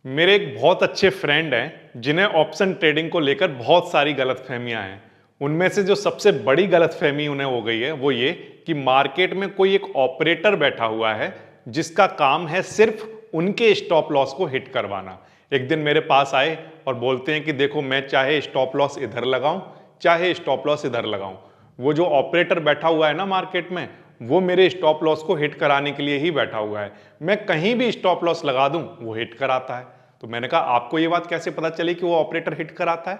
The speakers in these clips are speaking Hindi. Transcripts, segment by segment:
मेरे एक बहुत अच्छे फ्रेंड हैं जिन्हें ऑप्शन ट्रेडिंग को लेकर बहुत सारी गलतफहमियां हैं। उनमें से जो सबसे बड़ी गलतफहमी उन्हें हो गई है वो ये कि मार्केट में कोई एक ऑपरेटर बैठा हुआ है जिसका काम है सिर्फ उनके स्टॉप लॉस को हिट करवाना। एक दिन मेरे पास आए और बोलते हैं कि देखो, मैं चाहे स्टॉप लॉस इधर लगाऊं चाहे स्टॉप लॉस इधर लगाऊं, वो जो ऑपरेटर बैठा हुआ है ना मार्केट में, वो मेरे स्टॉप लॉस को हिट कराने के लिए ही बैठा हुआ है। मैं कहीं भी स्टॉप लॉस लगा दूं वो हिट कराता है। तो मैंने कहा, आपको ये बात कैसे पता चली कि वो ऑपरेटर हिट कराता है?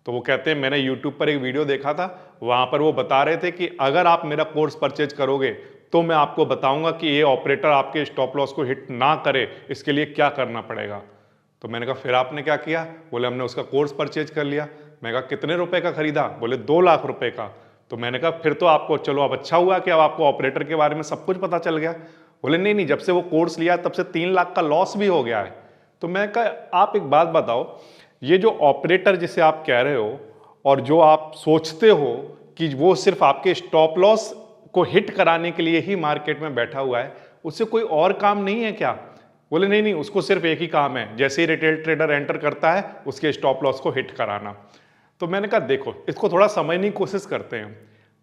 तो वो कहते हैं, मैंने यूट्यूब पर एक वीडियो देखा था, वहां पर वो बता रहे थे कि अगर आप मेरा कोर्स परचेज करोगे तो मैं आपको बताऊंगा कि ये ऑपरेटर आपके स्टॉप लॉस को हिट ना करे, इसके लिए क्या करना पड़ेगा। तो मैंने कहा, फिर आपने क्या किया? बोले, हमने उसका कोर्स परचेज कर लिया। मैं कहा, कितने रुपए का खरीदा? बोले, 2 लाख रुपए का। तो मैंने कहा, फिर तो आपको, चलो अब अच्छा हुआ कि अब आपको ऑपरेटर के बारे में सब कुछ पता चल गया। बोले, नहीं नहीं, जब से वो कोर्स लिया तब से 3 लाख का लॉस भी हो गया है। तो मैं कहा, आप एक बात बताओ, ये जो ऑपरेटर जिसे आप कह रहे हो और जो आप सोचते हो कि वो सिर्फ आपके स्टॉप लॉस को हिट कराने के लिए ही मार्केट में बैठा हुआ है, उससे कोई और काम नहीं है क्या? बोले, नहीं नहीं, उसको सिर्फ एक ही काम है, जैसे ही रिटेल ट्रेडर एंटर करता है उसके स्टॉप लॉस को हिट कराना। तो मैंने कहा, देखो, इसको थोड़ा समझने की कोशिश करते हैं।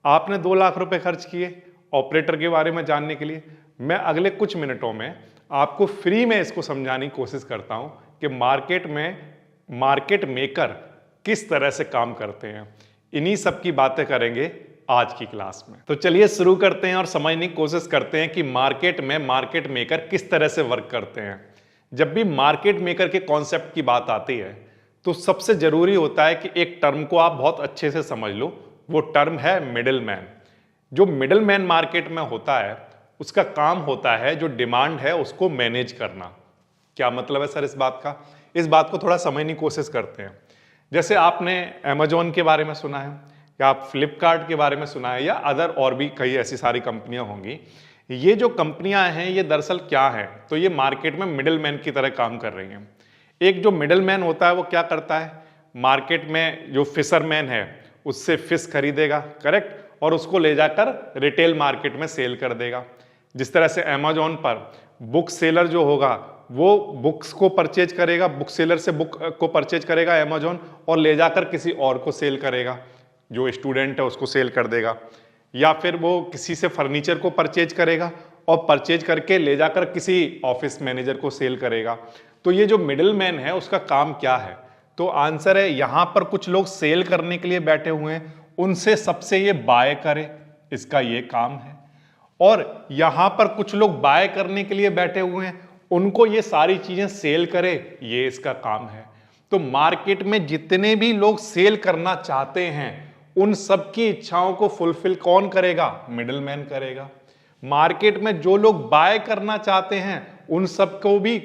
आपने 2 लाख रुपए खर्च किए ऑपरेटर के बारे में जानने के लिए। मैं अगले कुछ मिनटों में आपको फ्री में इसको समझाने की कोशिश करता हूं कि मार्केट में मार्केट मेकर किस तरह से काम करते हैं। इन्हीं सब की बातें करेंगे आज की क्लास में। तो चलिए शुरू करते हैं और समझने की कोशिश करते हैं कि मार्केट में मार्केट मेकर किस तरह से वर्क करते हैं। जब भी मार्केट मेकर के कॉन्सेप्ट की बात आती है तो सबसे जरूरी होता है कि एक टर्म को आप बहुत अच्छे से समझ लो। वो टर्म है मिडिल मैन। जो मिडिल मैन मार्केट में होता है उसका काम होता है जो डिमांड है उसको मैनेज करना। क्या मतलब है सर इस बात का? इस बात को थोड़ा समझने की कोशिश करते हैं। जैसे आपने अमेजोन के बारे में सुना है, या आप फ्लिपकार्ट के बारे में सुना है, या अदर और भी कई ऐसी सारी कंपनियां होंगी। ये जो कंपनियां हैं ये दरअसल क्या है, तो ये मार्केट में मिडिल मैन की तरह काम कर रही हैं। एक जो मिडिल मैन होता है वो क्या करता है, मार्केट में जो फिशरमैन है उससे फिश खरीदेगा, करेक्ट, और उसको ले जाकर रिटेल मार्केट में सेल कर देगा। जिस तरह से अमेजोन पर बुक सेलर जो होगा वो बुक्स को परचेज करेगा, बुक सेलर से बुक को परचेज करेगा अमेजोन, और ले जाकर किसी और को सेल करेगा, जो स्टूडेंट है उसको सेल कर देगा। या फिर वो किसी से फर्नीचर को परचेज करेगा और परचेज करके ले जाकर किसी ऑफिस मैनेजर को सेल करेगा। तो ये जो मिडिल मैन है उसका काम क्या है? तो आंसर है, यहां पर कुछ लोग सेल करने के लिए बैठे हुए हैं, उनसे सबसे ये बाय करे, इसका ये काम है। और यहां पर कुछ लोग बाय करने के लिए बैठे हुए हैं, उनको ये सारी चीजें सेल करे, ये इसका काम है। तो मार्केट में जितने भी लोग सेल करना चाहते हैं उन सबकी इच्छाओं को फुलफिल कौन करेगा? मिडिलमैन करेगा। मार्केट में जो लोग बाय करना चाहते हैं उन सबको भी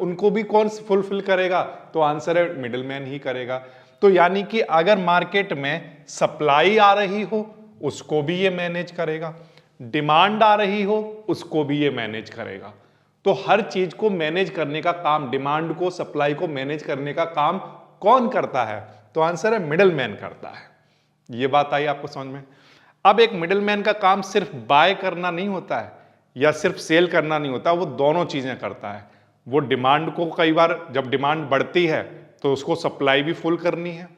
उनको भी कौन फुलफिल करेगा? तो आंसर है, मिडिलमैन ही करेगा। तो यानी कि अगर मार्केट में सप्लाई आ रही हो उसको भी ये मैनेज करेगा, डिमांड आ रही हो उसको भी ये मैनेज करेगा। तो हर चीज को मैनेज करने का काम, डिमांड को, सप्लाई को मैनेज करने का काम कौन करता है? तो आंसर है, मिडिलमैन करता है। ये बात आई आपको समझ में? अब एक मिडिलमैन का काम सिर्फ बाय करना नहीं होता है या सिर्फ सेल करना नहीं होता, वो दोनों चीजें करता है। वो डिमांड को, कई बार जब डिमांड बढ़ती है तो उसको सप्लाई भी फुल करनी है,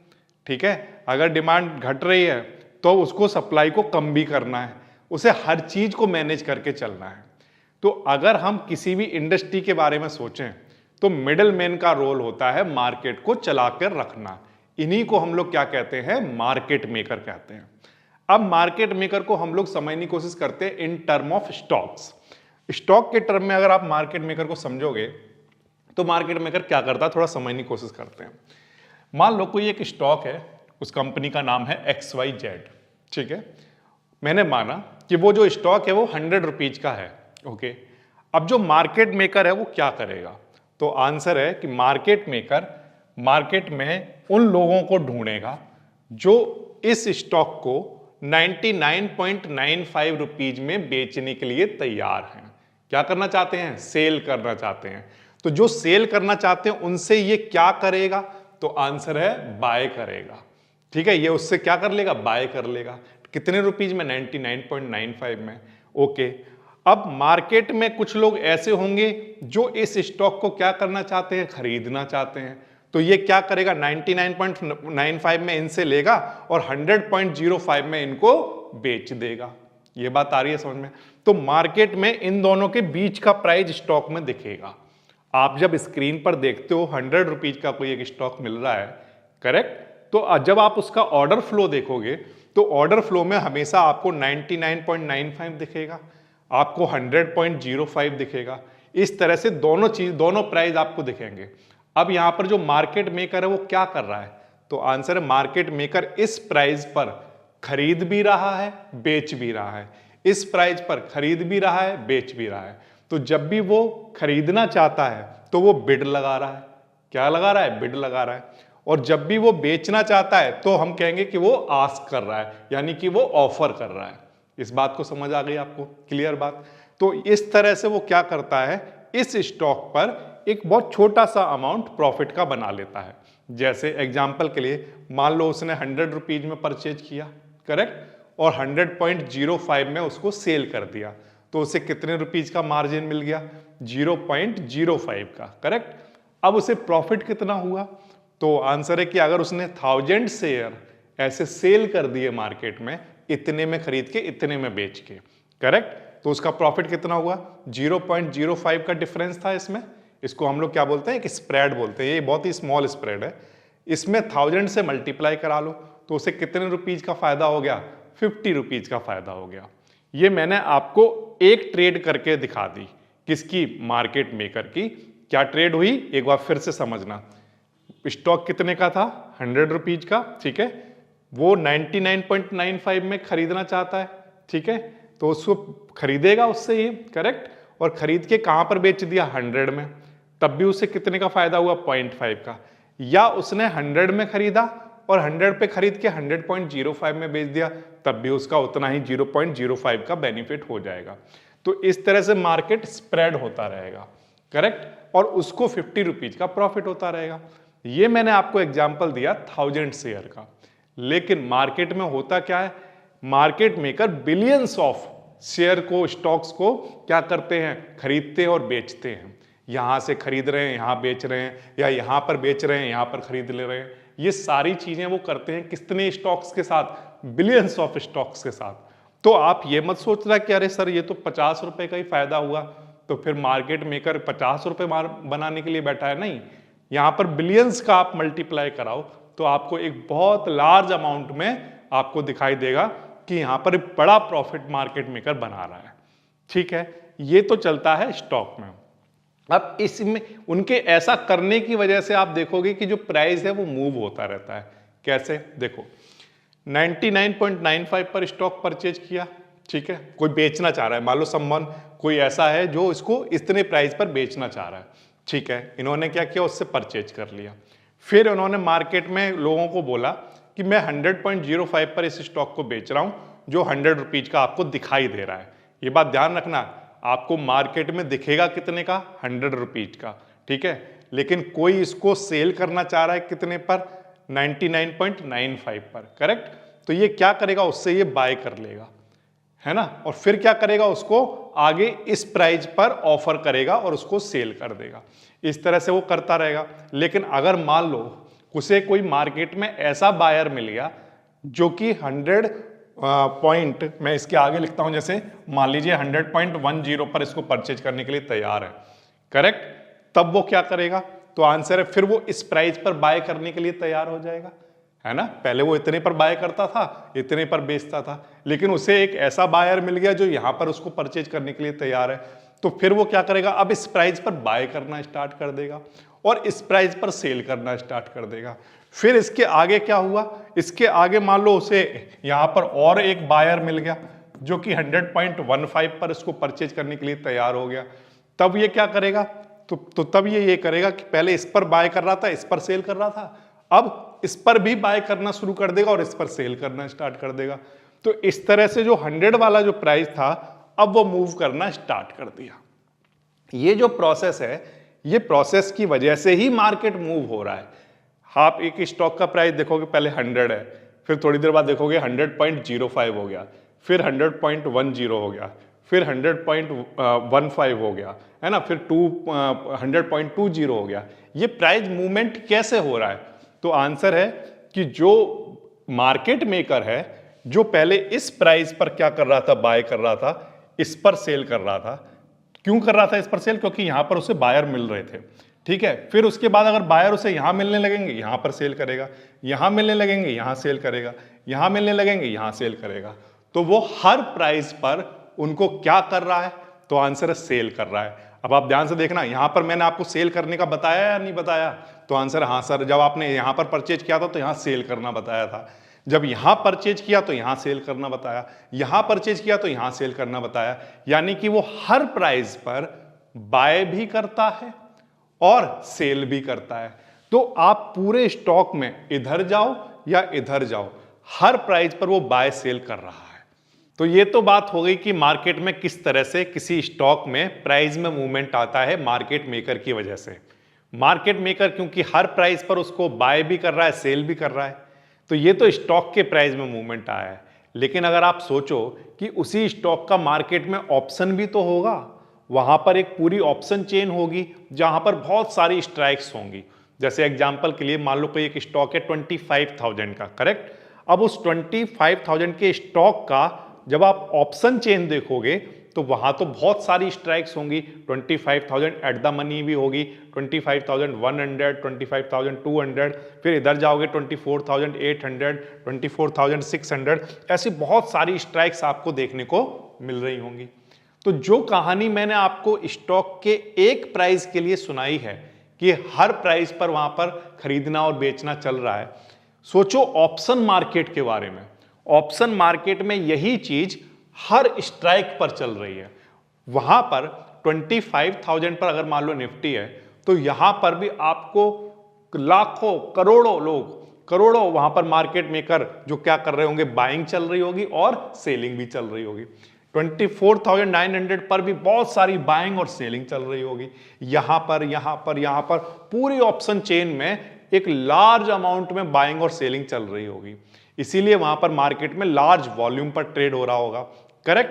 ठीक है। अगर डिमांड घट रही है तो उसको सप्लाई को कम भी करना है, उसे हर चीज को मैनेज करके चलना है। तो अगर हम किसी भी इंडस्ट्री के बारे में सोचें तो मिडिलमैन का रोल होता है मार्केट को चला कर रखना। इन्हीं को हम लोग क्या कहते हैं? मार्केट मेकर कहते हैं। अब मार्केट मेकर को हम लोग समझने की कोशिश करते हैं in term of stocks. Stock के टर्म में अगर आप मार्केट मेकर को समझोगे तो मार्केट मेकर क्या करता है, थोड़ा समझने की कोशिश करते हैं। मान लो कोई एक स्टॉक है, उस कंपनी का नाम है XYZ, ठीक है। मैंने माना कि वो जो स्टॉक है वो 100 रुपीज का है, ओके। अब जो मार्केट मेकर है वो क्या करेगा? तो आंसर है कि मार्केट मेकर मार्केट में उन लोगों को ढूंढेगा जो इस स्टॉक को 99.95 रुपीज में बेचने के लिए तैयार हैं। क्या करना चाहते हैं? सेल करना चाहते हैं। तो जो सेल करना चाहते हैं उनसे ये क्या करेगा? तो आंसर है, बाय करेगा, ठीक है। ये उससे क्या कर लेगा? बाय कर लेगा। कितने रुपीज में? 99.95 में, ओके। अब मार्केट में कुछ लोग ऐसे होंगे जो इस स्टॉक को क्या करना चाहते हैं, खरीदना चाहते हैं। तो ये क्या करेगा, 99.95 में इनसे लेगा और 100.05 में इनको बेच देगा। ये बात आ रही है समझ में? तो मार्केट में इन दोनों के बीच का प्राइस स्टॉक में दिखेगा। आप जब स्क्रीन पर देखते हो 100 रुपीज का कोई एक स्टॉक मिल रहा है, करेक्ट, तो जब आप उसका ऑर्डर फ्लो देखोगे तो ऑर्डर फ्लो में हमेशा आपको 99.95 दिखेगा, आपको 100.05 दिखेगा। इस तरह से दोनों प्राइस आपको दिखेंगे। अब यहां पर जो मार्केट मेकर है वो क्या कर रहा है, तो आंसर है मार्केट मेकर इस प्राइस पर खरीद भी रहा है, बेच भी रहा है। इस प्राइस पर खरीद भी रहा है, बेच भी रहा है। तो जब भी वो खरीदना चाहता है तो वो बिड लगा रहा है। क्या लगा रहा है, बिड लगा रहा है। और जब भी वो बेचना चाहता है तो हम कहेंगे कि वो आस्क कर रहा है, यानी कि वो ऑफर कर रहा है। इस बात को समझ आ गई आपको, क्लियर बात? तो इस तरह से वो क्या करता है, इस स्टॉक पर एक बहुत छोटा सा अमाउंट प्रॉफिट का बना लेता है। जैसे एग्जांपल के लिए मान लो उसने 100 रुपीज में परचेज किया, करेक्ट, और 100.05 में उसको सेल कर दिया, तो उसे कितने रुपीज का मार्जिन मिल गया, 0.05 का, करेक्ट। अब उसे प्रॉफिट कितना हुआ, तो आंसर है कि अगर उसने 1000 शेयर ऐसे सेल कर दिए मार्केट में, इतने में खरीद के इतने में बेच के, करेक्ट, तो उसका प्रॉफिट कितना हुआ, 0.05 का डिफरेंस था इसमें। इसको हम लोग क्या बोलते हैं, एक स्प्रेड बोलते हैं। ये बहुत ही स्मॉल स्प्रेड है। इसमें 1000 से मल्टीप्लाई करा लो तो उसे कितने रुपीज का फायदा हो गया, 50 रुपीज का फायदा हो गया। ये मैंने आपको एक ट्रेड करके दिखा दी, किसकी, मार्केट मेकर की। क्या ट्रेड हुई, एक बार फिर से समझना। स्टॉक कितने का था, 100 रुपीज का, ठीक है। वो 99.95 में खरीदना चाहता है, ठीक है, तो उसको खरीदेगा उससे ये, करेक्ट, और खरीद के कहां पर बेच दिया, 100 में, तब भी उसे कितने का फायदा हुआ, 0.5 का। या उसने 100 में खरीदा और 100 पे खरीद के 100.05 में बेच दिया, तब भी उसका उतना ही 0.05 का बेनिफिट हो जाएगा। तो इस तरह से मार्केट स्प्रेड होता रहेगा, करेक्ट, और उसको 50 रुपीज का प्रॉफिट होता रहेगा। ये मैंने आपको एग्जाम्पल दिया 1000 शेयर का। लेकिन मार्केट में होता क्या है, market maker billions of share को, स्टॉक्स को क्या करते हैं, खरीदते हैं और बेचते हैं। यहां से खरीद रहे हैं, यहां बेच रहे हैं, या यहां पर बेच रहे हैं, यहां पर खरीद ले रहे हैं। ये सारी चीजें वो करते हैं कितने स्टॉक्स के साथ, बिलियंस ऑफ स्टॉक्स के साथ। तो आप ये मत सोचना कि अरे सर ये तो 50 रुपए का ही फायदा हुआ, तो फिर मार्केट मेकर 50 रुपए बनाने के लिए बैठा है, नहीं। यहां पर बिलियंस का आप मल्टीप्लाई कराओ तो आपको एक बहुत लार्ज अमाउंट में आपको दिखाई देगा कि यहां पर बड़ा प्रॉफिट मार्केट मेकर बना रहा है, ठीक है। ये तो चलता है स्टॉक में। अब इसमें उनके ऐसा करने की वजह से आप देखोगे कि जो प्राइस है वो मूव होता रहता है। कैसे, देखो 99.95 पर स्टॉक परचेज किया, ठीक है, कोई बेचना चाह रहा है, मान लो समवन कोई ऐसा है जो इसको इतने प्राइस पर बेचना चाह रहा है, ठीक है। इन्होंने क्या किया, उससे परचेज कर लिया। फिर उन्होंने मार्केट में लोगों को बोला कि मैं 100.05 पर इस स्टॉक को बेच रहा हूं, जो 100 रुपीज का आपको दिखाई दे रहा है। ये बात ध्यान रखना, आपको मार्केट में दिखेगा कितने का, 100 रुपीज का, ठीक है। लेकिन कोई इसको सेल करना चाह रहा है कितने पर, 99.95 पर, करेक्ट। तो ये क्या करेगा, उससे ये बाय कर लेगा, है ना, और फिर क्या करेगा, उसको आगे इस प्राइस पर ऑफर करेगा और उसको सेल कर देगा। इस तरह से वो करता रहेगा। लेकिन अगर मान लो उसे कोई मार्केट में ऐसा बायर मिल गया जो कि 100 पॉइंट, मैं इसके आगे लिखता हूं, जैसे मान लीजिए 100.10 पर इसको परचेज करने के लिए तैयार है, करेक्ट, तब वो क्या करेगा, तो आंसर है फिर वो इस प्राइस पर बाय करने के लिए तैयार हो जाएगा, है ना। पहले वो इतने पर बाय करता था, इतने पर बेचता था, लेकिन उसे एक ऐसा बायर मिल गया जो यहां पर उसको परचेज करने के लिए तैयार है, तो फिर वो क्या करेगा, अब इस प्राइस पर बाय करना स्टार्ट कर देगा और इस प्राइस पर सेल करना स्टार्ट कर देगा। फिर इसके आगे क्या हुआ, इसके आगे मान लो उसे यहां पर और एक बायर मिल गया जो कि 100.15 पर इसको परचेज करने के लिए तैयार हो गया। तब ये क्या करेगा, तो तब ये करेगा कि पहले इस पर बाय कर रहा था, इस पर सेल कर रहा था, अब इस पर भी बाय करना शुरू कर देगा और इस पर सेल करना स्टार्ट कर देगा। तो इस तरह से जो 100 वाला जो प्राइस था, अब वो मूव करना स्टार्ट कर दिया। ये जो प्रोसेस है, ये प्रोसेस की वजह से ही मार्केट मूव हो रहा है। आप एक स्टॉक का प्राइस देखोगे, पहले 100 है, फिर थोड़ी देर बाद देखोगे 100.05 हो गया, फिर 100.10 हो गया, फिर 100.15 हो गया, है ना, फिर 100.20 हो गया। ये प्राइस मूवमेंट कैसे हो रहा है? तो आंसर है कि जो मार्केट मेकर है, जो पहले इस प्राइस पर क्या कर रहा था, बाय कर रहा था, इस पर सेल कर रहा था। क्यों कर रहा था इस पर सेल? क्योंकि यहां पर उसे बायर मिल रहे थे, ठीक है। फिर उसके बाद अगर बायर उसे यहां मिलने लगेंगे, यहां पर सेल करेगा, यहां मिलने लगेंगे, यहां सेल करेगा, यहां मिलने लगेंगे, यहां सेल करेगा। तो वो हर प्राइस पर उनको क्या कर रहा है? तो आंसर है सेल कर रहा है। अब आप ध्यान से देखना, यहां पर मैंने आपको सेल करने का बताया या नहीं बताया? तो आंसर हाँ सर, जब आपने यहां पर परचेज किया था तो यहां सेल करना बताया था, जब यहां परचेज किया तो यहां सेल करना बताया, यहां परचेज किया तो यहां सेल करना बताया। यानी कि वो हर प्राइस पर बाय भी करता है और सेल भी करता है। तो आप पूरे स्टॉक में इधर जाओ या इधर जाओ, हर प्राइस पर वो बाय सेल कर रहा है। तो ये तो बात हो गई कि मार्केट में किस तरह से किसी स्टॉक में प्राइस में मूवमेंट आता है मार्केट मेकर की वजह से। मार्केट मेकर क्योंकि हर प्राइस पर उसको बाय भी कर रहा है, सेल भी कर रहा है, तो ये तो स्टॉक के प्राइस में मूवमेंट आया है। लेकिन अगर आप सोचो कि उसी स्टॉक का मार्केट में ऑप्शन भी तो होगा, वहां पर एक पूरी ऑप्शन चेन होगी जहां पर बहुत सारी स्ट्राइक्स होंगी। जैसे एग्जांपल के लिए मान लो कोई एक स्टॉक है 25,000 का, करेक्ट। अब उस 25,000 के स्टॉक का जब आप ऑप्शन चेन देखोगे तो वहां तो बहुत सारी स्ट्राइक्स होंगी। 25,000 एट द मनी भी होगी, 25,100, 25,200, फिर इधर जाओगे 24,800, 24,600, ऐसी बहुत सारी स्ट्राइक्स आपको देखने को मिल रही होंगी। तो जो कहानी मैंने आपको स्टॉक के एक प्राइस के लिए सुनाई है कि हर प्राइस पर वहां पर खरीदना और बेचना चल रहा है, सोचो ऑप्शन मार्केट के बारे में। ऑप्शन मार्केट में यही चीज हर स्ट्राइक पर चल रही है। वहां पर 25,000 पर अगर मान लो निफ्टी है, तो यहां पर भी आपको लाखों करोड़ों लोग, करोड़ों वहां पर मार्केट मेकर जो क्या कर रहे होंगे, बाइंग चल रही होगी और सेलिंग भी चल रही होगी। 24,900 पर भी बहुत सारी बाइंग और सेलिंग चल रही होगी। यहां पर यहां पर यहां पर पूरी ऑप्शन चेन में एक लार्ज अमाउंट में बाइंग और सेलिंग चल रही होगी, इसीलिए वहां पर मार्केट में लार्ज वॉल्यूम पर ट्रेड हो रहा होगा, करेक्ट।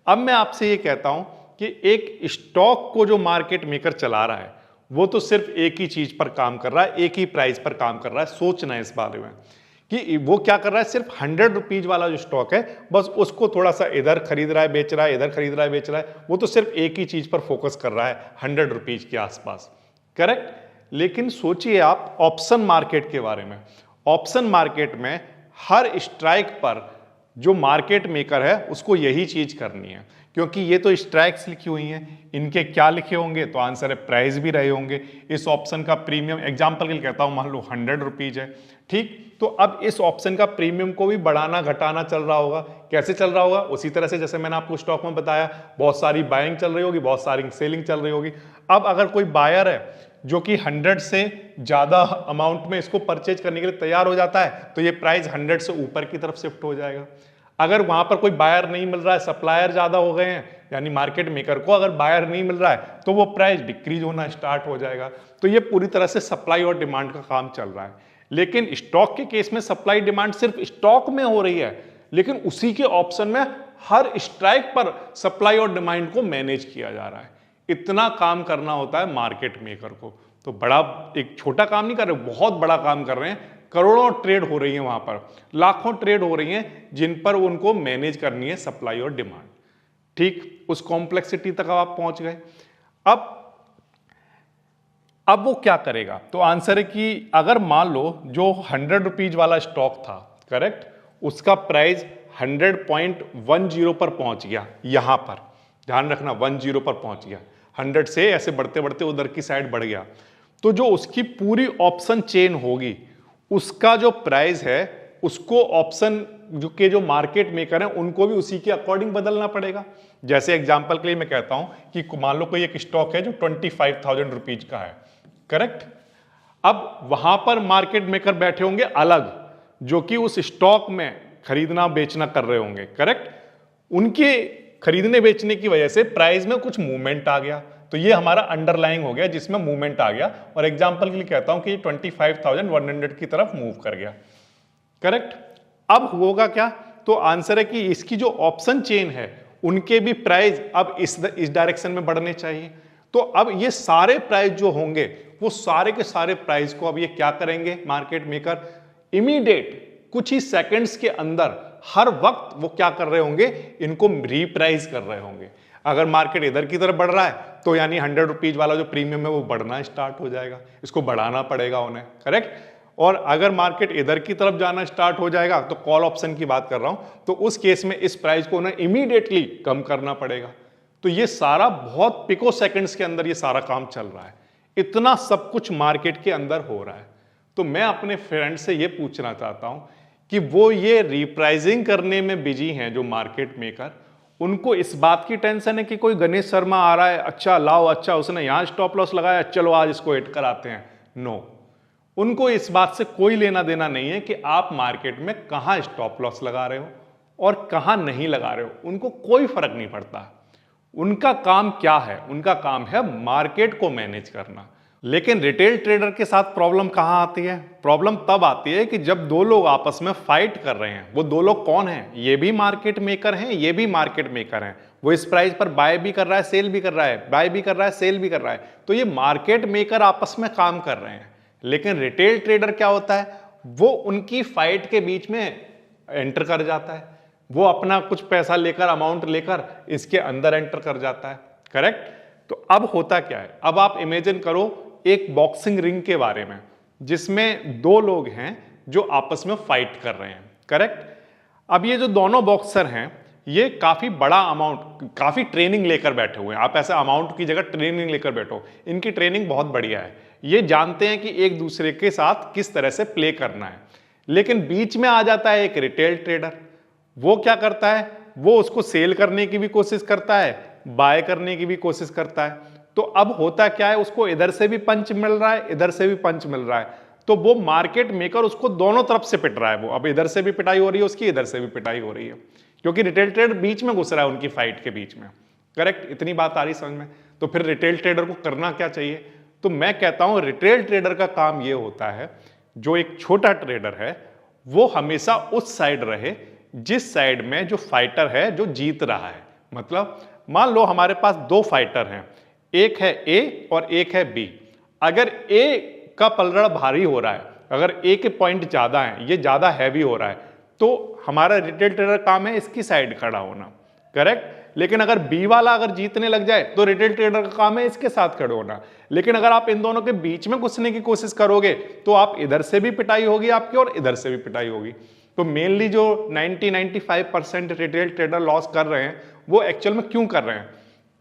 अब मैं आपसे ये कहता हूं कि एक स्टॉक को जो मार्केट मेकर चला रहा है वो तो सिर्फ एक ही चीज पर काम कर रहा है, एक ही प्राइस पर काम कर रहा है। सोचना है इस बारे में कि वो क्या कर रहा है, सिर्फ 100 रुपीज वाला जो स्टॉक है बस उसको थोड़ा सा इधर खरीद रहा है, बेच रहा है, इधर खरीद रहा है, बेच रहा है। वो तो सिर्फ एक ही चीज पर फोकस कर रहा है 100 रुपीज के आसपास, करेक्ट। लेकिन सोचिए आप ऑप्शन मार्केट के बारे में। ऑप्शन मार्केट में हर स्ट्राइक पर जो मार्केट मेकर है उसको यही चीज करनी है, क्योंकि ये तो स्ट्राइक्स लिखी हुई हैं, इनके क्या लिखे होंगे? तो आंसर है प्राइस भी रहे होंगे। इस ऑप्शन का प्रीमियम, एग्जांपल के लिए कहता हूं, मान लो 100 रुपीज है, ठीक। तो अब इस ऑप्शन का प्रीमियम को भी बढ़ाना घटाना चल रहा होगा। कैसे चल रहा होगा? उसी तरह से जैसे मैंने आपको स्टॉक में बताया, बहुत सारी बाइंग चल रही होगी, बहुत सारी सेलिंग चल रही होगी। अब अगर कोई बायर है जो कि 100 से ज्यादा अमाउंट में इसको परचेज करने के लिए तैयार हो जाता है, तो ये प्राइस 100 से ऊपर की तरफ शिफ्ट हो जाएगा। अगर वहां पर कोई बायर नहीं मिल रहा है, सप्लायर ज्यादा हो गए हैं, यानी मार्केट मेकर को अगर बायर नहीं मिल रहा है, तो वो प्राइस डिक्रीज होना स्टार्ट हो जाएगा। तो ये पूरी तरह से सप्लाई और डिमांड का काम चल रहा है। लेकिन स्टॉक के केस में सप्लाई डिमांड सिर्फ स्टॉक में हो रही है, लेकिन उसी के ऑप्शन में हर स्ट्राइक पर सप्लाई और डिमांड को मैनेज किया जा रहा है। इतना काम करना होता है मार्केट मेकर को। तो बड़ा एक छोटा काम नहीं कर रहे, बहुत बड़ा काम कर रहे हैं। करोड़ों ट्रेड हो रही है वहां पर, लाखों ट्रेड हो रही हैं जिन पर उनको मैनेज करनी है सप्लाई और डिमांड, ठीक। उस कॉम्प्लेक्सिटी तक आप पहुंच गए। अब वो क्या करेगा? तो आंसर है कि अगर मान लो जो 100 रुपीज वाला स्टॉक था, करेक्ट, उसका प्राइस 100.10 पर पहुंच गया, यहां पर ध्यान रखना 10 पर पहुंच गया, 100 से ऐसे बढ़ते बढ़ते उधर की साइड बढ़ गया, तो जो उसकी पूरी ऑप्शन चेन होगी उसका जो प्राइस है उसको ऑप्शन जो मार्केट मेकर हैं उनको भी उसी के अकॉर्डिंग बदलना पड़ेगा। जैसे एग्जांपल के लिए मैं कहता हूं कि मान लो कोई एक स्टॉक है जो 25,000 रुपीज का है, करेक्ट। अब वहां पर मार्केट मेकर बैठे होंगे अलग, जो कि उस स्टॉक में खरीदना बेचना कर रहे होंगे, करेक्ट। उनके खरीदने बेचने की वजह से प्राइस में कुछ मूवमेंट आ गया, तो ये हमारा अंडरलाइंग हो गया जिसमें मूवमेंट आ गया। और एग्जांपल के लिए कहता हूं कि 25,100 की तरफ मूव कर गया, करेक्ट। अब होगा क्या? तो आंसर है कि इसकी जो ऑप्शन चेन है उनके भी प्राइस अब इस डायरेक्शन में बढ़ने चाहिए। तो अब ये सारे प्राइस जो होंगे वो सारे के सारे प्राइस को अब ये क्या करेंगे मार्केट मेकर, इमीडिएट कुछ ही सेकंड्स के अंदर हर वक्त वो क्या कर रहे होंगे, इनको रीप्राइस कर रहे होंगे। अगर मार्केट इधर की तरफ बढ़ रहा है तो यानी 100 रुपीज वाला जो प्रीमियम है वो बढ़ना स्टार्ट हो जाएगा, इसको बढ़ाना पड़ेगा उन्हें, करेक्ट। और अगर मार्केट इधर की तरफ जाना स्टार्ट हो जाएगा, तो कॉल ऑप्शन की बात कर रहा हूं, तो उस केस में इस प्राइस को उन्हें इमीडिएटली कम करना पड़ेगा। तो ये सारा बहुत पिको सेकंड्स के अंदर ये सारा काम चल रहा है, इतना सब कुछ मार्केट के अंदर हो रहा है। तो मैं अपने फ्रेंड से ये पूछना चाहता हूं कि वो ये रिप्राइजिंग करने में बिजी हैं जो मार्केट मेकर, उनको इस बात की टेंशन है कि कोई गणेश शर्मा आ रहा है, अच्छा लाओ, अच्छा उसने यहां स्टॉप लॉस लगाया, चलो आज इसको हिट कराते हैं। नो, उनको इस बात से कोई लेना देना नहीं है कि आप मार्केट में कहां स्टॉप लॉस लगा रहे हो और कहां नहीं लगा रहे हो, उनको कोई फर्क नहीं पड़ता। उनका काम क्या है, उनका काम है मार्केट को मैनेज करना। लेकिन रिटेल ट्रेडर के साथ प्रॉब्लम कहां आती है, प्रॉब्लम तब आती है कि जब दो लोग आपस में फाइट कर रहे हैं। वो दो लोग कौन हैं, ये भी मार्केट मेकर हैं, ये भी मार्केट मेकर हैं। वो इस प्राइस पर बाय भी कर रहा है, सेल भी कर रहा है, बाय भी कर रहा है, सेल भी कर रहा है। तो ये मार्केट मेकर आपस में काम कर रहे हैं। लेकिन रिटेल ट्रेडर क्या होता है, वो उनकी फाइट के बीच में एंटर कर जाता है, वो अपना कुछ पैसा लेकर, अमाउंट लेकर इसके अंदर एंटर कर जाता है, करेक्ट। तो अब होता क्या है, अब आप इमेजिन करो एक बॉक्सिंग रिंग के बारे में जिसमें दो लोग हैं जो आपस में फाइट कर रहे हैं, करेक्ट। अब ये जो दोनों बॉक्सर हैं ये काफी बड़ा अमाउंट, काफी ट्रेनिंग लेकर बैठे हुए हैं। आप ऐसे अमाउंट की जगह ट्रेनिंग लेकर बैठो, इनकी ट्रेनिंग बहुत बढ़िया है, ये जानते हैं कि एक दूसरे के साथ किस तरह से प्ले करना है। लेकिन बीच में आ जाता है एक रिटेल ट्रेडर, वो क्या करता है, वो उसको सेल करने की भी कोशिश करता है, बाय करने की भी कोशिश करता है। तो अब होता क्या है, उसको इधर से भी पंच मिल रहा है, इधर से भी पंच मिल रहा है। तो वो मार्केट मेकर उसको दोनों तरफ से पिट रहा है। वो अब इधर से भी पिटाई हो रही है उसकी, इधर से भी पिटाई हो रही है, क्योंकि रिटेल ट्रेडर बीच में घुस रहा है उनकी फाइट के बीच में, करेक्ट। इतनी बात आ रही समझ में। तो फिर रिटेल ट्रेडर को करना क्या चाहिए, तो मैं कहता हूं रिटेल ट्रेडर का काम यह होता है, जो एक छोटा ट्रेडर है वो हमेशा उस साइड रहे जिस साइड में जो फाइटर है जो जीत रहा है। मतलब मान लो हमारे पास दो फाइटर हैं, एक है ए और एक है बी। अगर ए का पलड़ा भारी हो रहा है, अगर ए के पॉइंट ज्यादा है, ये ज्यादा हैवी हो रहा है, तो हमारा रिटेल ट्रेडर काम है इसकी साइड खड़ा होना, करेक्ट। लेकिन अगर बी वाला अगर जीतने लग जाए तो रिटेल ट्रेडर का काम है इसके साथ खड़े होना। लेकिन अगर आप इन दोनों के बीच में घुसने की कोशिश करोगे तो आप इधर से भी पिटाई होगी आपकी और इधर से भी पिटाई होगी। तो मेनली जो 90-95% रिटेल ट्रेडर लॉस कर रहे हैं वो एक्चुअल में क्यों कर रहे हैं,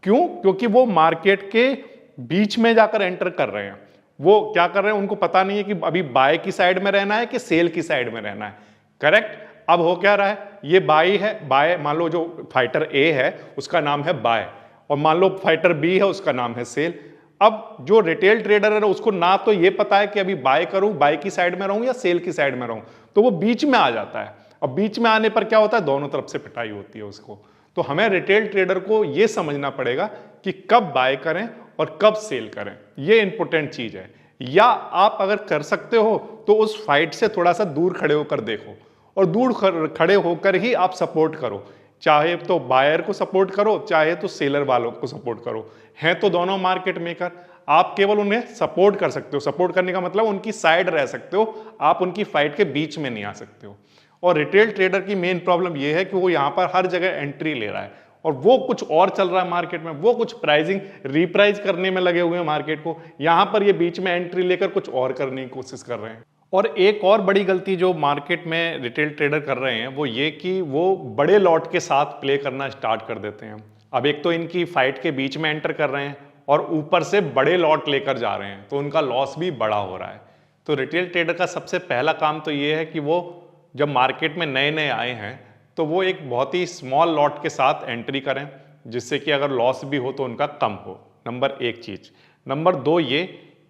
क्यों, क्योंकि वो मार्केट के बीच में जाकर एंटर कर रहे हैं। वो क्या कर रहे हैं, उनको पता नहीं है कि अभी बाय की साइड में रहना है कि सेल की साइड में रहना है, करेक्ट। अब हो क्या रहा है, ये बाय है, बाय मान लो जो फाइटर ए है उसका नाम है बाय, और मान लो फाइटर बी है उसका नाम है सेल। अब जो रिटेल ट्रेडर है उसको ना तो ये पता है कि अभी बाय करूं, बाय की साइड में रहूं या सेल की साइड में रहूं, तो वो बीच में आ जाता है। अब बीच में आने पर क्या होता है, दोनों तरफ से पिटाई होती है उसको। तो हमें रिटेल ट्रेडर को यह समझना पड़ेगा कि कब बाय करें और कब सेल करें, यह इंपॉर्टेंट चीज है। या आप अगर कर सकते हो तो उस फाइट से थोड़ा सा दूर खड़े होकर देखो, और दूर खड़े होकर ही आप सपोर्ट करो, चाहे तो बायर को सपोर्ट करो चाहे तो सेलर वालों को सपोर्ट करो। हैं तो दोनों मार्केट मेकर, आप केवल उन्हें सपोर्ट कर सकते हो। सपोर्ट करने का मतलब उनकी साइड रह सकते हो, आप उनकी फाइट के बीच में नहीं आ सकते हो। और रिटेल ट्रेडर की मेन प्रॉब्लम यह है कि वो यहां पर हर जगह एंट्री ले रहा है और वो कुछ और चल रहा है मार्केट में, वो कुछ प्राइसिंग रिप्राइज करने में लगे हुए हैं मार्केट को, यहां पर ये बीच में एंट्री लेकर कुछ और करने की कोशिश कर रहे हैं। और एक और बड़ी गलती जो मार्केट में रिटेल ट्रेडर कर रहे हैं वो ये कि वो बड़े लॉट के साथ प्ले करना स्टार्ट कर देते हैं। अब एक तो इनकी फाइट के बीच में एंटर कर रहे हैं और ऊपर से बड़े लॉट लेकर जा रहे हैं, तो उनका लॉस भी बड़ा हो रहा है। तो रिटेल ट्रेडर का सबसे पहला काम तो ये है कि वो जब मार्केट में नए नए आए हैं तो वो एक बहुत ही स्मॉल लॉट के साथ एंट्री करें, जिससे कि अगर लॉस भी हो तो उनका कम हो। नंबर एक चीज। नंबर दो ये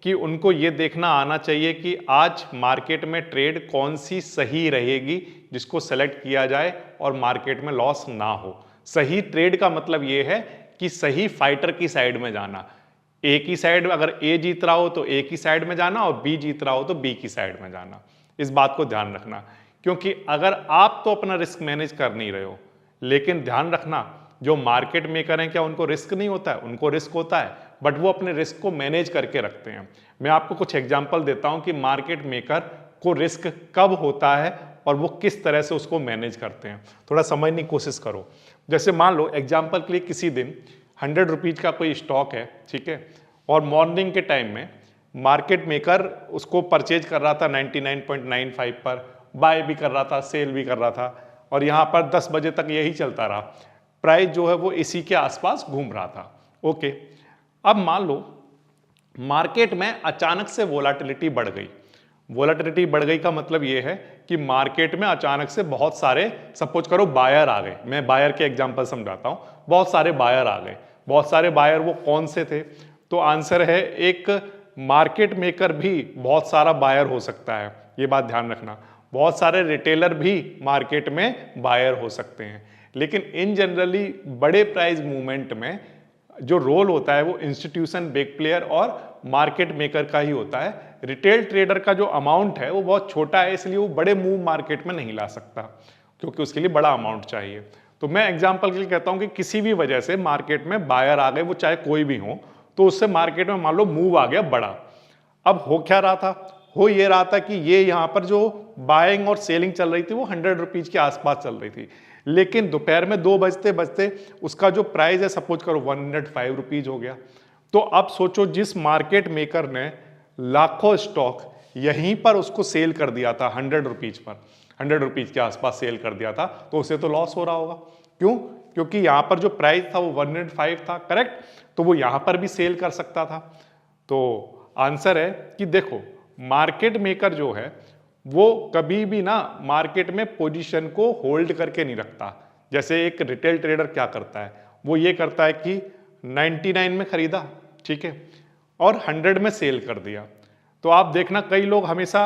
कि उनको ये देखना आना चाहिए कि आज मार्केट में ट्रेड कौन सी सही रहेगी जिसको सेलेक्ट किया जाए और मार्केट में लॉस ना हो। सही ट्रेड का मतलब ये है कि सही फाइटर की साइड में जाना। ए की साइड, अगर ए जीत रहा हो तो ए की साइड में जाना, और बी जीत रहा हो तो बी की साइड में जाना। इस बात को ध्यान रखना, क्योंकि अगर आप तो अपना रिस्क मैनेज कर नहीं रहे हो, लेकिन ध्यान रखना जो मार्केट मेकर हैं क्या उनको रिस्क नहीं होता है? उनको रिस्क होता है, बट वो अपने रिस्क को मैनेज करके रखते हैं। मैं आपको कुछ एग्जांपल देता हूं कि मार्केट मेकर को रिस्क कब होता है और वो किस तरह से उसको मैनेज करते हैं। थोड़ा समझने की कोशिश करो। जैसे मान लो एग्जाम्पल के लिए किसी दिन 100 रुपीज का कोई स्टॉक है, ठीक है, और मॉर्निंग के टाइम में मार्केट मेकर उसको परचेज कर रहा था 99.95 पर, बाय भी कर रहा था, सेल भी कर रहा था, और यहाँ पर 10 बजे तक यही चलता रहा। प्राइस जो है वो इसी के आसपास घूम रहा था। ओके, अब मान लो मार्केट में अचानक से वोलाटिलिटी बढ़ गई। वोलाटिलिटी बढ़ गई का मतलब ये है कि मार्केट में अचानक से बहुत सारे, सपोज करो बायर आ गए। मैं बायर के एग्जांपल समझाता हूं। बहुत सारे बायर आ गए। बहुत सारे बायर वो कौन से थे? तो आंसर है, एक मार्केट मेकर भी बहुत सारा बायर हो सकता है, ये बात ध्यान रखना। बहुत सारे रिटेलर भी मार्केट में बायर हो सकते हैं, लेकिन इन जनरली बड़े प्राइस मूवमेंट में जो रोल होता है वो इंस्टीट्यूशन, बिग प्लेयर और मार्केट मेकर का ही होता है। रिटेल ट्रेडर का जो अमाउंट है वो बहुत छोटा है, इसलिए वो बड़े मूव मार्केट में नहीं ला सकता, क्योंकि उसके लिए बड़ा अमाउंट चाहिए। तो मैं एग्जांपल के लिए कहता हूं कि किसी भी वजह से मार्केट में बायर आ गए, वो चाहे कोई भी हो, तो उससे मार्केट में मान लो मूव आ गया बड़ा। अब हो क्या रहा था? हो ये रहा था कि ये यहाँ पर जो बाइंग और सेलिंग चल रही थी वो 100 रुपीज के आसपास चल रही थी, लेकिन दोपहर में 2 बजते बजते उसका जो प्राइस है सपोज करो 105 रुपीज हो गया। तो अब सोचो, जिस मार्केट मेकर ने लाखों स्टॉक यहीं पर उसको सेल कर दिया था 100 रुपीज पर, 100 रुपीज के आसपास सेल कर दिया था, तो उसे तो लॉस हो रहा होगा। क्यों? क्योंकि यहां पर जो प्राइस था वो 105 था, करेक्ट, तो वो यहां पर भी सेल कर सकता था। तो आंसर है कि देखो, मार्केट मेकर जो है वो कभी भी ना मार्केट में पोजीशन को होल्ड करके नहीं रखता। जैसे एक रिटेल ट्रेडर क्या करता है, वो ये करता है कि 99 में खरीदा, ठीक है, और 100 में सेल कर दिया। तो आप देखना कई लोग हमेशा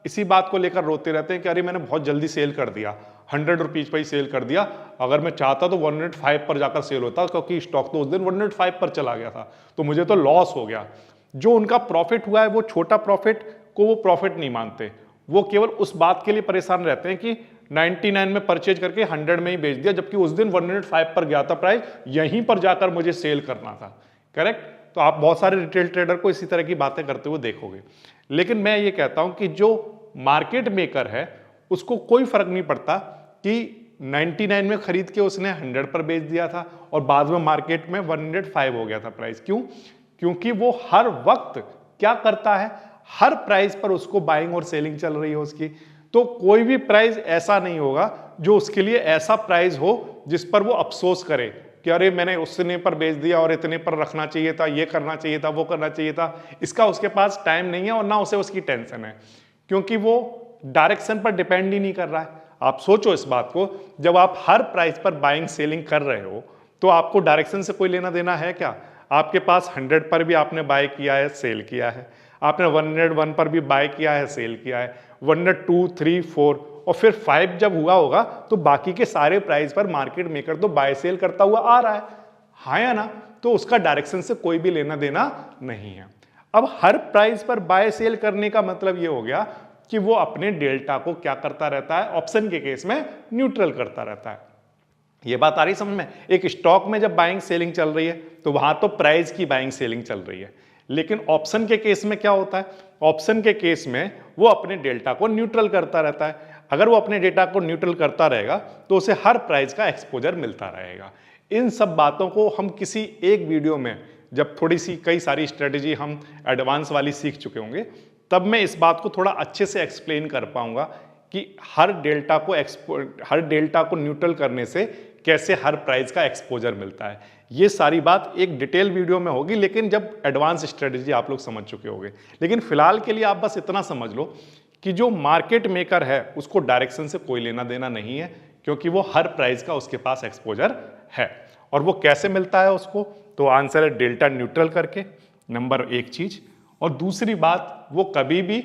इसी बात को लेकर रोते रहते हैं कि अरे मैंने बहुत जल्दी सेल कर दिया, 100 रुपीज पर ही सेल कर दिया, अगर मैं चाहता तो 105 पर जाकर सेल होता, क्योंकि स्टॉक तो उस दिन 105 पर चला गया था, तो मुझे तो लॉस हो गया। जो उनका प्रॉफिट हुआ है वो छोटा प्रॉफिट को वो प्रॉफिट नहीं मानते, वो केवल उस बात के लिए परेशान रहते हैं कि 99 में परचेज करके 100 में ही बेच दिया, जबकि उस दिन 105 पर गया था प्राइस, यहीं पर जाकर मुझे सेल करना था, करेक्ट। तो आप बहुत सारे रिटेल ट्रेडर को इसी तरह की बातें करते हुए देखोगे। लेकिन मैं ये कहता हूं कि जो मार्केट मेकर है उसको कोई फर्क नहीं पड़ता कि 99 में खरीद के उसने 100 पर बेच दिया था और बाद में मार्केट में 105 हो गया था प्राइस। क्यों? क्योंकि वो हर वक्त क्या करता है, हर प्राइस पर उसको बाइंग और सेलिंग चल रही है उसकी। तो कोई भी प्राइस ऐसा नहीं होगा जो उसके लिए ऐसा प्राइस हो जिस पर वो अफसोस करे कि अरे मैंने उतने पर बेच दिया और इतने पर रखना चाहिए था, ये करना चाहिए था, वो करना चाहिए था। इसका उसके पास टाइम नहीं है और ना उसे उसकी टेंशन है, क्योंकि वो डायरेक्शन पर डिपेंड ही नहीं कर रहा है। आप सोचो इस बात को, जब आप हर प्राइस पर बाइंग सेलिंग कर रहे हो तो आपको डायरेक्शन से कोई लेना देना है क्या? आपके पास 100 पर भी आपने बाय किया है, सेल किया है, आपने 101 पर भी बाय किया है, सेल किया है, 102, 3, 4 और फिर 5 जब हुआ होगा तो बाकी के सारे प्राइस पर मार्केट मेकर तो बाय सेल करता हुआ आ रहा है, हाँ या ना? तो उसका डायरेक्शन से कोई भी लेना देना नहीं है। अब हर प्राइस पर बाय सेल करने का मतलब ये हो गया कि वो अपने डेल्टा को क्या करता रहता है, ऑप्शन के केस में न्यूट्रल करता रहता है। ये बात आ रही समझ में? एक स्टॉक में जब बाइंग सेलिंग चल रही है तो वहां तो प्राइस की बाइंग सेलिंग चल रही है, लेकिन ऑप्शन के केस में क्या होता है? ऑप्शन के केस में वो अपने डेल्टा को न्यूट्रल करता रहता है। अगर वो अपने डेटा को न्यूट्रल करता रहेगा तो उसे हर प्राइस का एक्सपोजर मिलता रहेगा। इन सब बातों को हम किसी एक वीडियो में, जब थोड़ी सी कई सारी स्ट्रेटेजी हम एडवांस वाली सीख चुके होंगे, तब मैं इस बात को थोड़ा अच्छे से एक्सप्लेन कर पाऊंगा कि हर डेल्टा को न्यूट्रल करने से कैसे हर प्राइस का एक्सपोजर मिलता है। ये सारी बात एक डिटेल वीडियो में होगी, लेकिन जब एडवांस स्ट्रेटेजी आप लोग समझ चुके होंगे। लेकिन फिलहाल के लिए आप बस इतना समझ लो कि जो मार्केट मेकर है उसको डायरेक्शन से कोई लेना देना नहीं है, क्योंकि वो हर प्राइस का उसके पास एक्सपोजर है। और वो कैसे मिलता है उसको? तो आंसर है डेल्टा न्यूट्रल करके, नंबर 1 चीज। और दूसरी बात, वो कभी भी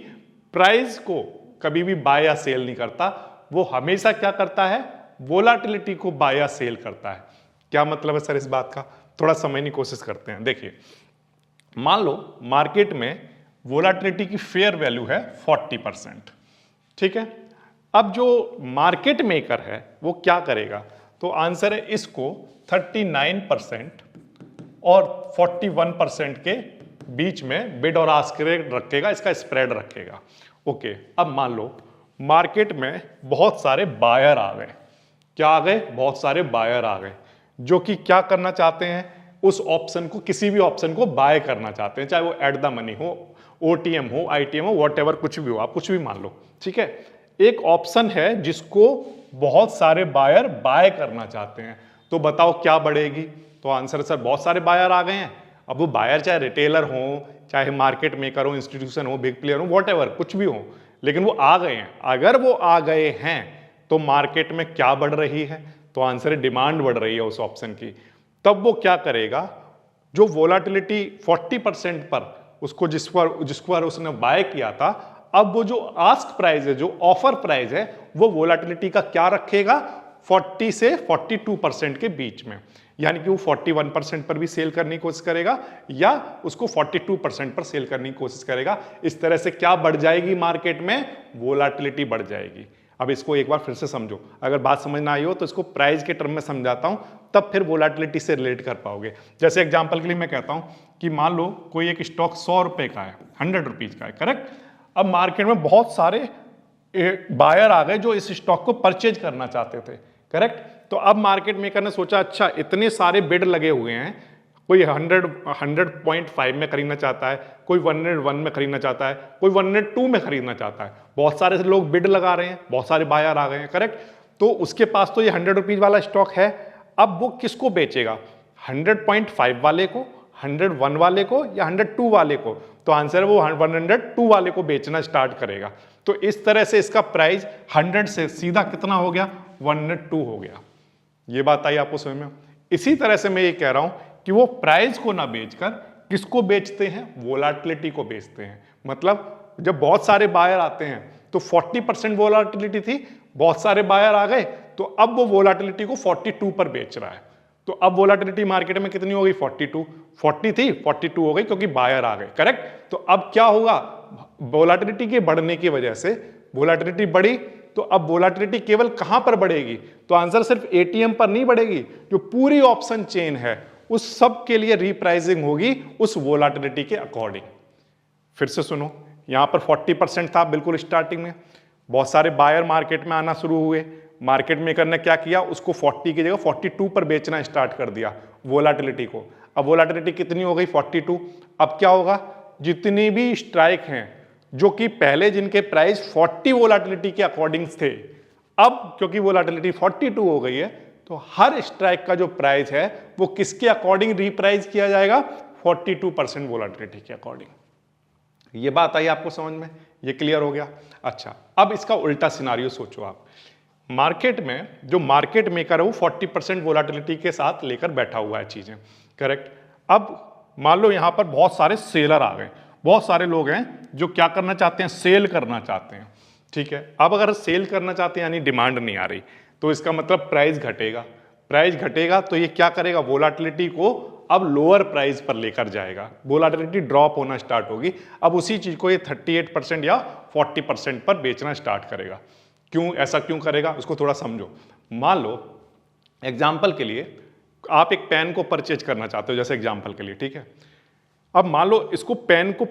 प्राइस को कभी भी बाय या सेल नहीं करता, वो हमेशा क्या करता है, वोलाटिलिटी को बाय या सेल करता है। क्या मतलब है सर इस बात का? थोड़ा समझने की कोशिश करते हैं। देखिए, मान लो मार्केट में वोलाटिलिटी की फेयर वैल्यू है 40%, ठीक है। अब जो मार्केट मेकर है वो क्या करेगा? तो आंसर है इसको 39% और 41% के बीच में बिड और आस्क रेट रखेगा, इसका स्प्रेड रखेगा। ओके, अब मान लो मार्केट में बहुत सारे बायर आ गए। क्या आ गए? बहुत सारे बायर आ गए जो कि क्या करना चाहते हैं, उस ऑप्शन को, किसी भी ऑप्शन को बाय करना चाहते हैं, चाहे वो एट द मनी हो, ओटीएम हो, आईटीएम हो, व्हाटएवर, कुछ भी हो, आप कुछ भी मान लो। ठीक है, एक ऑप्शन है जिसको बहुत सारे बायर बाय करना चाहते हैं, तो बताओ क्या बढ़ेगी? तो आंसर सर बहुत सारे बायर आ गए हैं। अब वो बायर चाहे रिटेलर हो, चाहे मार्केट मेकर हो, इंस्टीट्यूशन हो, बिग प्लेयर हो, व्हाटएवर, कुछ भी हो, लेकिन वो आ गए हैं। अगर वो आ गए हैं तो मार्केट में क्या बढ़ रही है? तो आंसर है डिमांड बढ़ रही है उस ऑप्शन की। तब वो क्या करेगा, जो वोलाटिलिटी 40% पर उसको जिस पर उसने बाय किया था, अब वो जो आस्क प्राइस है, जो ऑफर प्राइस है, वो वोलाटिलिटी का क्या रखेगा? 40 से 42% के बीच में, यानी कि वो 41% पर भी सेल करने की कोशिश करेगा या उसको 42% पर सेल करने की कोशिश करेगा। इस तरह से क्या बढ़ जाएगी मार्केट में? वोलाटिलिटी बढ़ जाएगी। अब इसको एक बार फिर से समझो, अगर बात समझ ना आई हो तो इसको प्राइस के टर्म में समझाता हूं, तब फिर वोलाटिलिटी से रिलेट कर पाओगे। जैसे एग्जांपल के लिए मैं कहता हूं कि मान लो कोई एक स्टॉक 100 रुपए का है, 100 रुपीज का है, करेक्ट। अब मार्केट में बहुत सारे बायर आ गए जो इस स्टॉक को परचेज करना चाहते थे, करेक्ट। तो अब मार्केट मेकर ने सोचा, अच्छा इतने सारे बिड लगे हुए हैं, कोई 100.5 में खरीदना चाहता है, कोई 101 में खरीदना चाहता है, कोई 102 में खरीदना चाहता है, बहुत सारे लोग बिड लगा रहे हैं, बहुत सारे बायर आ गए हैं, करेक्ट। तो उसके पास तो ये 100 रुपीज वाला स्टॉक है। अब वो किसको बेचेगा? 100.5 वाले को, 101 वाले को, या 102 वाले को? तो आंसर है वो 102 वाले को बेचना स्टार्ट करेगा। तो इस तरह से इसका प्राइस 100 से सीधा कितना हो गया? 102 हो गया। ये बात आई आपको समझ में? इसी तरह से मैं ये कह रहा हूं कि वो प्राइस को ना बेचकर किसको बेचते हैं? वोलाटिलिटी को बेचते हैं। मतलब जब बहुत सारे बायर आते हैं तो 40% वोलाटिलिटी थी, बहुत सारे बायर आ गए, तो अब वो वोलाटिलिटी को 42 पर बेच रहा है। तो अब वोलाटिलिटी मार्केट में कितनी हो गई? 42। 40 थी, 42 हो गई क्योंकि बायर आ गए, करेक्ट। तो अब क्या होगा? वोलाटिलिटी के बढ़ने की वजह से वोलाटिलिटी बढ़ी, तो अब वोलाटिलिटी केवल कहां पर बढ़ेगी? तो आंसर सिर्फ एटीएम पर नहीं बढ़ेगी, जो पूरी ऑप्शन चेन है उस सब के लिए रीप्राइसिंग होगी उस वोलाटिलिटी के अकॉर्डिंग। फिर से सुनो, यहां पर 40% था बिल्कुल स्टार्टिंग में, बहुत सारे बायर मार्केट में आना शुरू हुए, मार्केट मेकर ने क्या किया? उसको 40 की जगह 42 पर बेचना स्टार्ट कर दिया वोलाटिलिटी को। अब वोलाटिलिटी कितनी हो गई? 42। अब क्या होगा? जितनी भी स्ट्राइक हैं जो कि पहले जिनके प्राइस 40 वोलाटिलिटी के अकॉर्डिंग थे, अब क्योंकि वोलाटिलिटी 42 हो गई है, तो हर स्ट्राइक का जो प्राइस है वो किसके अकॉर्डिंग रीप्राइस किया जाएगा? 42% वोलाटिलिटी के अकॉर्डिंग। ये बात आई आपको समझ में? ये क्लियर हो गया? अच्छा, अब इसका उल्टा सिनारियो सोचो आप। मार्केट में जो मार्केट मेकर है वो 40% वोलाटिलिटी के साथ लेकर बैठा हुआ है चीजें, करेक्ट। अब मान लो यहां पर बहुत सारे सेलर आ गए, बहुत सारे लोग हैं जो क्या करना चाहते हैं? सेल करना चाहते हैं, ठीक है। अब अगर सेल करना चाहते हैं यानी डिमांड नहीं आ रही, तो इसका मतलब प्राइस घटेगा। प्राइस घटेगा तो ये क्या करेगा? वोलाटिलिटी को अब लोअर प्राइस पर लेकर जाएगा, वोलाटिलिटी ड्रॉप होना स्टार्ट होगी। अब उसी चीज को ये 38% या 40% पर बेचना स्टार्ट करेगा। क्यों ऐसा क्यों करेगा? उसको थोड़ा समझो। मान लो एग्जाम्पल के लिए आप एक पेन को परचेज करना चाहते हो, जैसे एग्जाम्पल के लिए, ठीक है। अब मान लो इसको पेन को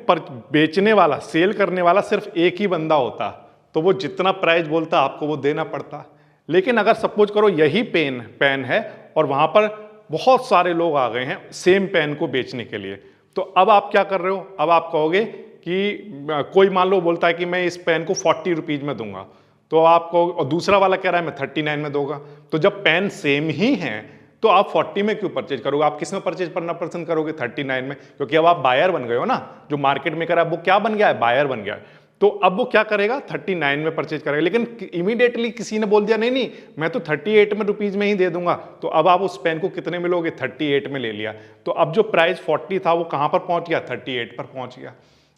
बेचने वाला, सेल करने वाला सिर्फ एक ही बंदा होता, तो वो जितना प्राइस बोलता आपको वो देना पड़ता। लेकिन अगर सपोज करो यही पेन है और वहां पर बहुत सारे लोग आ गए हैं सेम पेन को बेचने के लिए, तो अब आप क्या कर रहे हो? अब आप कहोगे कि कोई मान लो बोलता है कि मैं इस पेन को 40 रुपीज में दूंगा, तो आपको, और दूसरा वाला कह रहा है मैं 39 में दूंगा। तो जब पेन सेम ही है तो आप 40 में क्यों परचेज करोगे? आप किस में परचेज करना पसंद करोगे? 39 में, क्योंकि अब आप बायर बन गए हो ना। जो मार्केट मेकर है वो क्या बन गया है? बायर बन गया है। तो अब वो क्या करेगा? 39 में परचेज करेगा। लेकिन इमीडिएटली किसी ने बोल दिया नहीं नहीं मैं तो 38 में रुपीज में ही दे दूंगा, तो अब आप उस पेन को कितने में लोगे? 38 में ले लिया। तो अब जो प्राइस 40 था वो कहां पर पहुंच गया? 38 पर पहुंच गया।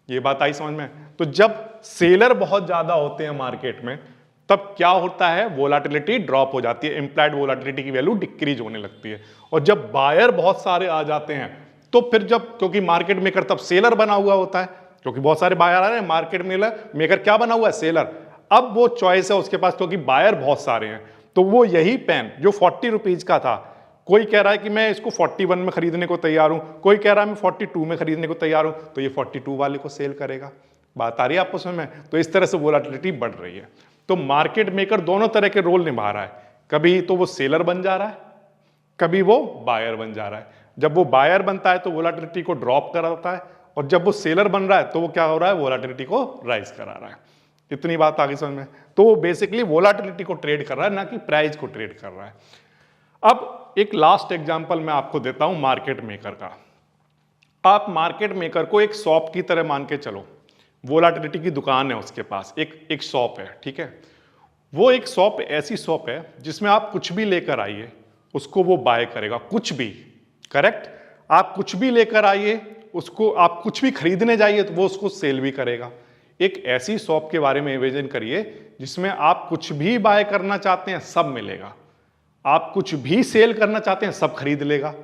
ये बात आई समझ में? तो जब सेलर बहुत ज्यादा होते हैं मार्केट में, तब क्या होता है? वोलाटिलिटी ड्रॉप हो जाती है, इंप्लाइड वोलाटिलिटी की वैल्यू डिक्रीज होने लगती है। और जब बायर बहुत सारे आ जाते हैं तो फिर जब, क्योंकि मार्केट मेकर तब सेलर बना हुआ होता है, क्योंकि बहुत सारे बायर आ रहे हैं, मार्केट मेकर क्या बना हुआ है? सेलर। अब वो चॉइस है उसके पास, क्योंकि बायर बहुत सारे हैं, तो वो यही पेन जो 40 रुपीज़ का था, कोई कह रहा है कि मैं इसको 41 में खरीदने को तैयार हूं, कोई कह रहा है मैं 42 में खरीदने को तैयार हूं, तो ये 42 वाले को सेल करेगा। बात आ रही है आपको समझ में? तो इस तरह से वोलेटिलिटी बढ़ रही है। तो मार्केट मेकर दोनों तरह के रोल निभा रहा है, कभी तो वो सेलर बन जा रहा है, कभी वो बायर बन जा रहा है। जब वो बायर बनता है तो वोलेटिलिटी को ड्रॉप कराता है, और जब वो सेलर बन रहा है तो वो क्या हो रहा है, वोलेटिलिटी को राइज करा रहा है। इतनी बात आगे समझ में? तो वो बेसिकली वोलेटिलिटी को ट्रेड कर रहा है, ना कि प्राइस को ट्रेड कर रहा है। अब एक लास्ट एग्जांपल मैं आपको देता हूं मार्केट मेकर का। आप मार्केट मेकर को एक शॉप की तरह मान के चलो, वोलेटिलिटी की दुकान है उसके पास, एक शॉप है, ठीक है। वो एक शॉप ऐसी शॉप है जिसमें आप कुछ भी लेकर आइए उसको वो बाय करेगा, कुछ भी, करेक्ट। आप कुछ भी लेकर आइए उसको, आप कुछ भी खरीदने जाइए तो वो उसको सेल भी करेगा। एक ऐसी शॉप के बारे में इमेजिन करिए जिसमें आप कुछ भी बाय करना चाहते हैं सब मिलेगा, आप कुछ भी सेल करना चाहते हैं सब खरीद लेगा।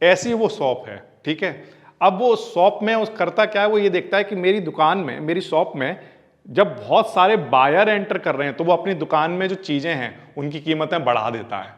ऐसी वो शॉप है, ठीक है। अब वो शॉप में उस करता क्या है, वो ये देखता है कि मेरी दुकान में, मेरी शॉप में जब बहुत सारे बायर एंटर कर रहे हैं तो वो अपनी दुकान में जो चीजें हैं उनकी कीमतें बढ़ा देता है,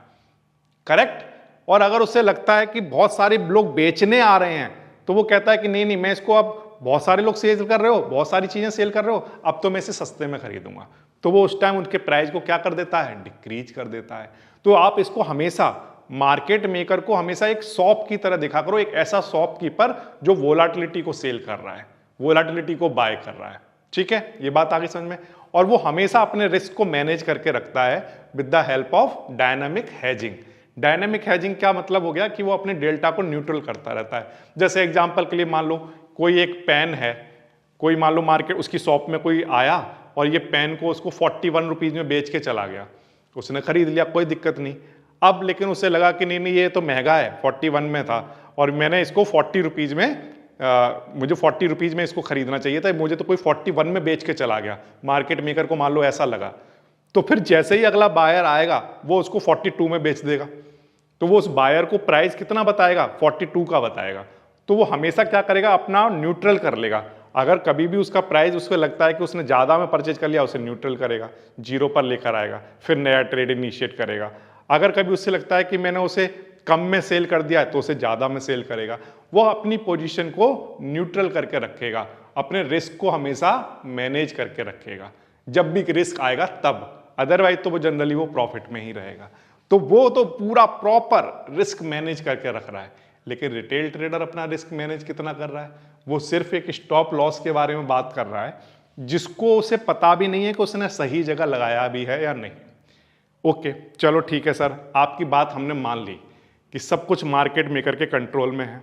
करेक्ट। और अगर उसे लगता है कि बहुत सारे लोग बेचने आ रहे हैं तो वो कहता है कि नहीं नहीं, मैं इसको, अब बहुत सारे लोग सेल कर रहे हो, बहुत सारी चीजें सेल कर रहे हो, अब तो मैं इसे सस्ते में खरीदूंगा। तो वो उस टाइम उनके प्राइस को क्या कर देता है, डिक्रीज कर देता है। तो आप इसको हमेशा, मार्केट मेकर को हमेशा एक शॉप की तरह देखा करो, एक ऐसा शॉपकीपर जो वोलेटिलिटी को सेल कर रहा है, वोलेटिलिटी को बाय कर रहा है, ठीक है। ये बात आगे समझ में? और वो हमेशा अपने रिस्क को मैनेज करके रखता है with the help of dynamic hedging. Dynamic hedging क्या मतलब हो गया कि वो अपने डेल्टा को न्यूट्रल करता रहता है। जैसे एग्जांपल के लिए मान लो कोई एक पेन है, कोई मान लो मार्केट, उसकी शॉप में कोई आया और ये पेन को उसको 41 रुपीज में बेच के चला गया, उसने खरीद लिया, कोई दिक्कत नहीं। अब लेकिन उसे लगा कि नहीं नहीं, ये तो महंगा है, 41 में था और मैंने इसको 40 रुपीज में, मुझे 40 रुपीज में इसको खरीदना चाहिए था, मुझे तो कोई 41 में बेच के चला गया। मार्केट मेकर को मान लो ऐसा लगा, तो फिर जैसे ही अगला बायर आएगा वो उसको 42 में बेच देगा। तो वो उस बायर को प्राइस कितना बताएगा, 42 का बताएगा। तो वो हमेशा क्या करेगा, अपना न्यूट्रल कर लेगा। अगर कभी भी उसका प्राइस उसको लगता है कि उसने ज्यादा में परचेज कर लिया, उसे न्यूट्रल करेगा, जीरो पर लेकर आएगा, फिर नया ट्रेड इनिशिएट करेगा। अगर कभी उससे लगता है कि मैंने उसे कम में सेल कर दिया है तो उसे ज्यादा में सेल करेगा। वो अपनी पोजीशन को न्यूट्रल करके रखेगा, अपने रिस्क को हमेशा मैनेज करके रखेगा। जब भी रिस्क आएगा तब, अदरवाइज तो वो जनरली वो प्रॉफिट में ही रहेगा। तो वो तो पूरा प्रॉपर रिस्क मैनेज करके रख रहा है। लेकिन रिटेल ट्रेडर अपना रिस्क मैनेज कितना कर रहा है, वो सिर्फ एक स्टॉप लॉस के बारे में बात कर रहा है, जिसको उसे पता भी नहीं है कि उसने सही जगह लगाया भी है या नहीं। ओके, चलो ठीक है सर, आपकी बात हमने मान ली कि सब कुछ मार्केट मेकर के कंट्रोल में है,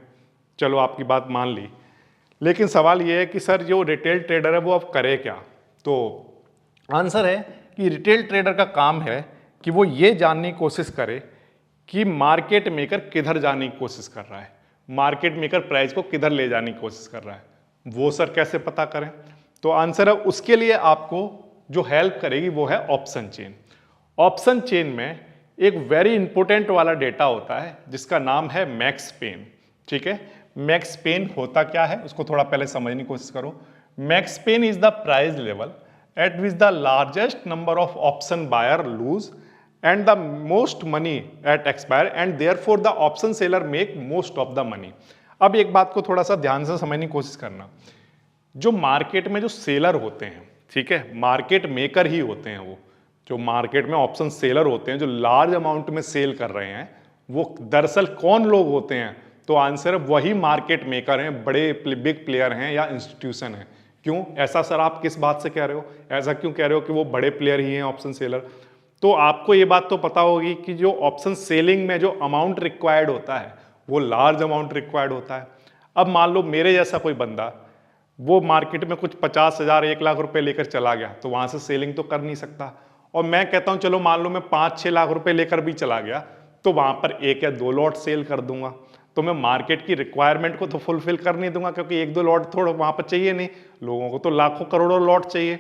चलो आपकी बात मान ली। लेकिन सवाल यह है कि सर जो रिटेल ट्रेडर है वो अब करे क्या? तो आंसर है कि रिटेल ट्रेडर का काम है कि वो ये जानने की कोशिश करे कि मार्केट मेकर किधर जाने की कोशिश कर रहा है, मार्केट मेकर प्राइस को किधर ले जाने की कोशिश कर रहा है। वो सर कैसे पता करें? तो आंसर है, उसके लिए आपको जो हेल्प करेगी वो है ऑप्शन चेन। ऑप्शन चेन में एक वेरी इंपॉर्टेंट वाला डेटा होता है जिसका नाम है मैक्स पेन, ठीक है। मैक्स पेन होता क्या है उसको थोड़ा पहले समझने की कोशिश करो। Max pain is the price level at which the largest number of option buyer lose and the most money at expire and therefore the option seller make most of the money। अब एक बात को थोड़ा सा ध्यान से समझने की कोशिश करना, जो मार्केट में जो सेलर होते हैं, ठीक है, मार्केट मेकर ही होते हैं वो, जो मार्केट में ऑप्शन सेलर होते हैं जो लार्ज अमाउंट में सेल कर रहे हैं, वो दरअसल कौन लोग होते हैं? तो आंसर वही मार्केट मेकर हैं, बड़े बिग प्लेयर हैं या इंस्टीट्यूशन है। क्यों ऐसा सर आप किस बात से कह रहे हो, ऐसा क्यों कह रहे हो कि वो बड़े प्लेयर ही हैं ऑप्शन सेलर? तो आपको ये बात तो पता होगी कि जो ऑप्शन सेलिंग में जो अमाउंट रिक्वायर्ड होता है वो लार्ज अमाउंट रिक्वायर्ड होता है। अब मान लो मेरे जैसा कोई बंदा वो मार्केट में कुछ 50,000 1 लाख रुपए लेकर चला गया, तो वहां से सेलिंग तो कर नहीं सकता। और मैं कहता हूं चलो मान लो मैं 5-6 लाख रुपए लेकर भी चला गया, तो वहां पर 1 या 2 लॉट सेल कर दूंगा। तो मैं मार्केट की रिक्वायरमेंट को तो फुलफिल कर नहीं दूंगा, क्योंकि 1-2 लॉट थोड़ा वहां पर चाहिए नहीं, लोगों को तो लाखों करोड़ों लॉट चाहिए।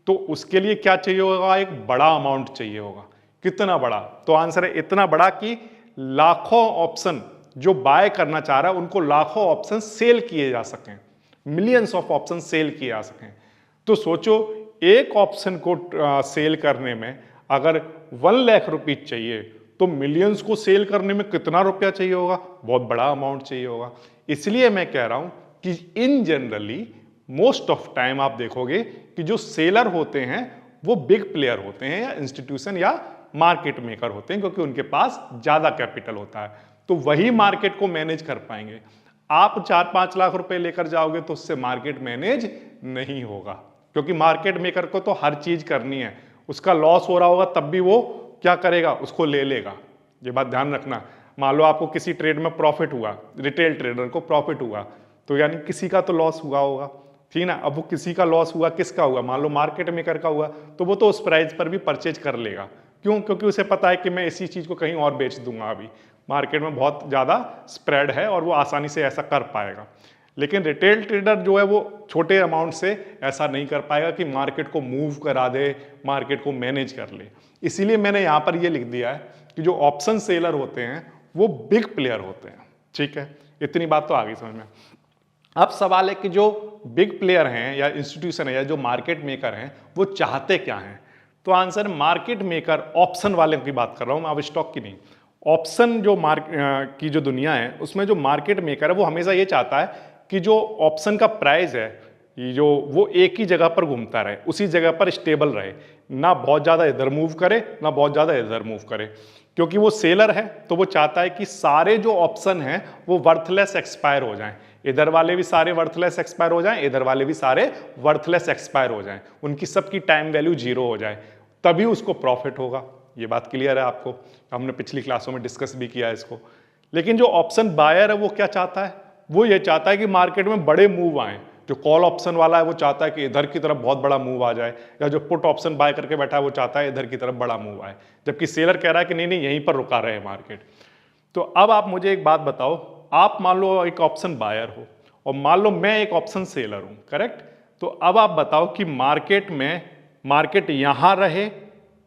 तो उसके लिए क्या चाहिए होगा, एक बड़ा अमाउंट चाहिए होगा। कितना बड़ा? तो आंसर है इतना बड़ा कि लाखों ऑप्शन जो बाय करना चाह रहा है उनको लाखों ऑप्शन सेल किए जा सकें, मिलियंस ऑफ ऑप्शन सेल किए जा सकें। तो सोचो एक ऑप्शन को सेल करने में अगर 1 लाख रुपीज चाहिए तो मिलियंस को सेल करने में कितना रुपया चाहिए होगा, बहुत बड़ा अमाउंट चाहिए होगा। इसलिए मैं कह रहा हूं कि इन जनरली मोस्ट ऑफ टाइम आप देखोगे कि जो सेलर होते हैं वो बिग प्लेयर होते हैं या इंस्टीट्यूशन या मार्केट मेकर होते हैं, क्योंकि उनके पास ज्यादा कैपिटल होता है, तो वही मार्केट को मैनेज कर पाएंगे। आप 4-5 लाख रुपए लेकर जाओगे तो उससे मार्केट मैनेज नहीं होगा, क्योंकि मार्केट मेकर को तो हर चीज करनी है। उसका लॉस हो रहा होगा तब भी वो क्या करेगा, उसको ले लेगा। ये बात ध्यान रखना। मान लो आपको किसी ट्रेड में प्रॉफिट हुआ, रिटेल ट्रेडर को प्रॉफिट हुआ, तो यानी किसी का तो लॉस हुआ होगा, ठीक ना। अब वो किसी का लॉस हुआ, किसका हुआ, मान लो मार्केट मेकर का हुआ, तो वो तो उस प्राइस पर भी परचेज कर लेगा। क्यों? क्योंकि उसे पता है कि मैं इसी चीज को कहीं और बेच दूंगा, अभी मार्केट में बहुत ज्यादा स्प्रेड है और वो आसानी से ऐसा कर पाएगा। लेकिन रिटेल ट्रेडर जो है वो छोटे अमाउंट से ऐसा नहीं कर पाएगा कि मार्केट को मूव करा दे, मार्केट को मैनेज कर ले। इसीलिए मैंने यहां पर ये लिख दिया है कि जो ऑप्शन सेलर होते हैं वो बिग प्लेयर होते हैं, ठीक है। इतनी बात तो आ गई समझ में। अब सवाल है कि जो बिग प्लेयर हैं या इंस्टीट्यूशन है या जो मार्केट मेकर हैं वो चाहते क्या हैं। तो आंसर, मार्केट मेकर ऑप्शन वाले की बात कर रहा हूं मैं, अब स्टॉक की नहीं। ऑप्शन जो की जो दुनिया है उसमें जो मार्केट मेकर है वो हमेशा ये चाहता है कि जो ऑप्शन का प्राइस है जो वो एक ही जगह पर घूमता रहे, उसी जगह पर स्टेबल रहे, ना बहुत ज्यादा इधर मूव करे ना बहुत ज्यादा इधर मूव करे। क्योंकि वो सेलर है तो वो चाहता है कि सारे जो ऑप्शन हैं वो वर्थलेस एक्सपायर हो जाएं, इधर वाले भी सारे वर्थलेस एक्सपायर हो जाएं, इधर वाले भी सारे वर्थलेस एक्सपायर हो जाएं, उनकी सबकी टाइम वैल्यू 0 हो जाए, तभी उसको प्रॉफिट होगा। ये बात क्लियर है आपको, हमने पिछली क्लासों में डिस्कस भी किया है इसको। लेकिन जो ऑप्शन बायर है वो क्या चाहता है, वो ये चाहता है कि मार्केट में बड़े मूव आए। जो कॉल ऑप्शन वाला है वो चाहता है कि इधर की तरफ बहुत बड़ा मूव आ जाए, या जो पुट ऑप्शन बाय करके बैठा है वो चाहता है इधर की तरफ बड़ा मूव आए, जबकि सेलर कह रहा है कि नहीं नहीं यहीं पर रुका रहे मार्केट। तो अब आप मुझे एक बात बताओ, आप मान लो एक ऑप्शन बायर हो और मान लो मैं एक ऑप्शन सेलर हूं, करेक्ट। तो अब आप बताओ कि मार्केट यहां रहे,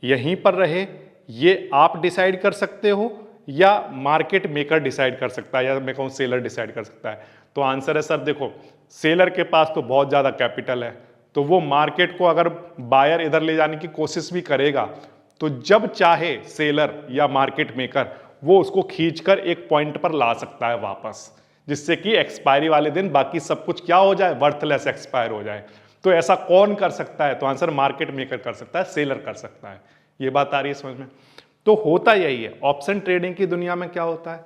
यहीं पर रहे, ये आप डिसाइड कर सकते हो या मार्केट मेकर डिसाइड कर सकता है, या मैं कहूं सेलर डिसाइड कर सकता है। तो आंसर है सर देखो, सेलर के पास तो बहुत ज्यादा कैपिटल है, तो वो मार्केट को अगर बायर इधर ले जाने की कोशिश भी करेगा तो जब चाहे सेलर या मार्केट मेकर वो उसको खींचकर एक पॉइंट पर ला सकता है वापस, जिससे कि एक्सपायरी वाले दिन बाकी सब कुछ क्या हो जाए, वर्थलेस एक्सपायर हो जाए। तो ऐसा कौन कर सकता है, तो आंसर मार्केट मेकर कर सकता है, सेलर कर सकता है। ये बात आ रही है समझ में। तो होता यही है ऑप्शन ट्रेडिंग की दुनिया में, क्या होता है,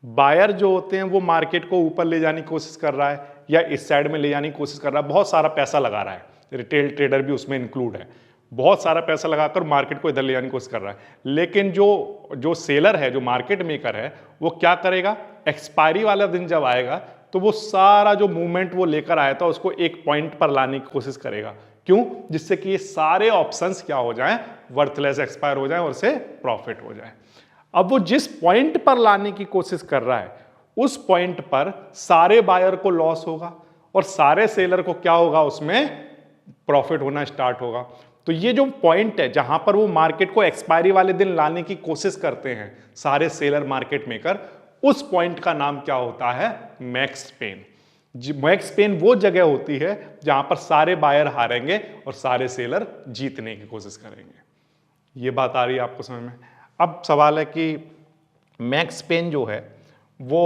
बायर जो होते हैं वो मार्केट को ऊपर ले जाने की कोशिश कर रहा है या इस साइड में ले जाने की कोशिश कर रहा है, बहुत सारा पैसा लगा रहा है, रिटेल ट्रेडर भी उसमें इंक्लूड है, बहुत सारा पैसा लगाकर मार्केट को इधर ले जाने की कोशिश कर रहा है। लेकिन जो सेलर है, जो मार्केट मेकर है, वो क्या करेगा, एक्सपायरी वाला दिन जब आएगा तो वो सारा जो मूवमेंट वो लेकर आया था उसको एक पॉइंट पर लाने की कोशिश करेगा। क्यों? जिससे कि ये सारे ऑप्शंस क्या हो जाएं, वर्थलेस एक्सपायर हो जाएं और से प्रॉफिट हो जाए। अब वो जिस पॉइंट पर लाने की कोशिश कर रहा है उस पॉइंट पर सारे बायर को लॉस होगा और सारे सेलर को क्या होगा, उसमें प्रॉफिट होना स्टार्ट होगा। तो ये जो पॉइंट है जहां पर वो मार्केट को एक्सपायरी वाले दिन लाने की कोशिश करते हैं सारे सेलर मार्केट मेकर, उस पॉइंट का नाम क्या होता है, मैक्स पेन। मैक्स पेन वो जगह होती है जहां पर सारे बायर हारेंगे और सारे सेलर जीतने की कोशिश करेंगे। ये बात आ रही है आपको समझ में। अब सवाल है कि मैक्स पेन जो है वो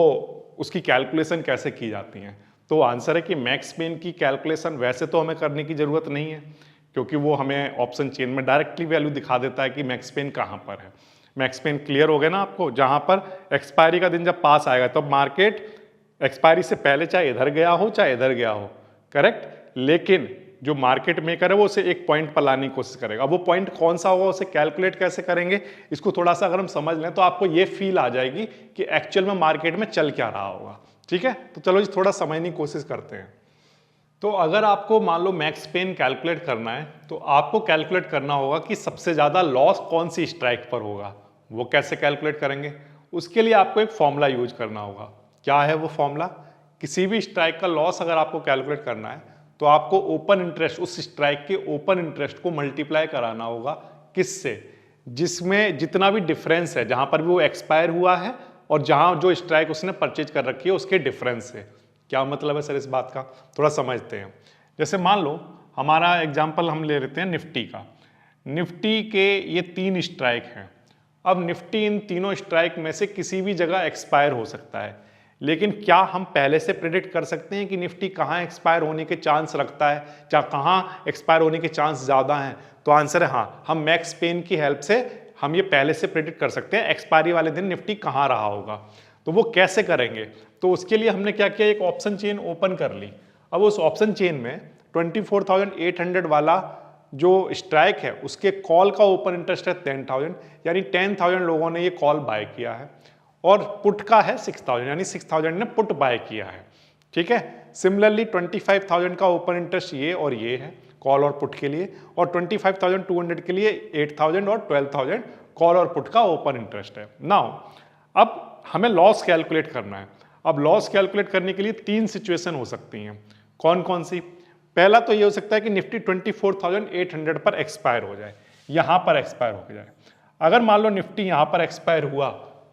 उसकी कैलकुलेशन कैसे की जाती है। तो आंसर है कि मैक्स पेन की कैलकुलेशन वैसे तो हमें करने की जरूरत नहीं है, क्योंकि वो हमें ऑप्शन चेन में डायरेक्टली वैल्यू दिखा देता है कि मैक्स पेन कहां पर है। मैक्स पेन क्लियर हो गया ना आपको, जहां पर एक्सपायरी का दिन जब पास आएगा तब मार्केट एक्सपायरी से पहले चाहे इधर गया हो चाहे इधर गया हो, करेक्ट। लेकिन जो मार्केट मेकर है वो उसे एक पॉइंट पर लाने की कोशिश करेगा। अब वो पॉइंट कौन सा होगा, उसे कैलकुलेट कैसे करेंगे, इसको थोड़ा सा अगर हम समझ लें तो आपको ये फील आ जाएगी कि एक्चुअल में मार्केट में चल क्या रहा होगा। ठीक है, तो चलो जी थोड़ा समझने की कोशिश करते हैं। तो अगर आपको मान लो मैक्स पेन कैलकुलेट करना है तो आपको कैलकुलेट करना होगा कि सबसे ज्यादा लॉस कौन सी स्ट्राइक पर होगा। वो कैसे कैलकुलेट करेंगे, उसके लिए आपको एक फॉर्मूला यूज करना होगा। क्या है वो फॉर्मूला, किसी भी स्ट्राइक का लॉस अगर आपको कैलकुलेट करना है तो आपको ओपन इंटरेस्ट, उस स्ट्राइक के ओपन इंटरेस्ट को मल्टीप्लाई कराना होगा किससे, जिसमें जितना भी डिफरेंस है, जहां पर भी वो एक्सपायर हुआ है और जहां जो स्ट्राइक उसने परचेज कर रखी है उसके डिफरेंस से। क्या मतलब है सर इस बात का, थोड़ा समझते हैं। जैसे मान लो हमारा एग्जाम्पल हम ले लेते हैं निफ्टी का। निफ्टी के ये 3 स्ट्राइक हैं। अब निफ्टी इन तीनों स्ट्राइक में से किसी भी जगह एक्सपायर हो सकता है, लेकिन क्या हम पहले से प्रेडिक्ट कर सकते हैं कि निफ्टी कहाँ एक्सपायर होने के चांस रखता है, या कहाँ एक्सपायर होने के चांस ज़्यादा हैं? तो आंसर है हाँ, हम मैक्स पेन की हेल्प से हम ये पहले से प्रेडिक्ट कर सकते हैं एक्सपायरी वाले दिन निफ्टी कहाँ रहा होगा। तो वो कैसे करेंगे? तो उसके लिए हमने क्या किया, एक ऑप्शन चेन ओपन कर ली। अब उस ऑप्शन चेन में 24,800 वाला जो स्ट्राइक है उसके कॉल का ओपन इंटरेस्ट है 10,000, यानी 10,000 लोगों ने ये कॉल बाय किया है, और पुट का है 6,000, यानी 6,000 ने पुट बाय किया है। ठीक है। सिमिलरली 25,000 का ओपन इंटरेस्ट ये और ये है कॉल और पुट के लिए, और 25,200 के लिए 8,000 और 12,000 कॉल और पुट का ओपन इंटरेस्ट है। नाउ अब हमें लॉस कैलकुलेट करना है। अब लॉस कैलकुलेट करने के लिए 3 सिचुएशन हो सकती हैं। कौन कौन सी? पहला तो ये हो सकता है कि निफ्टी 24,800 पर एक्सपायर हो जाए, यहां पर एक्सपायर हो जाए। अगर मान लो निफ्टी यहां पर एक्सपायर हुआ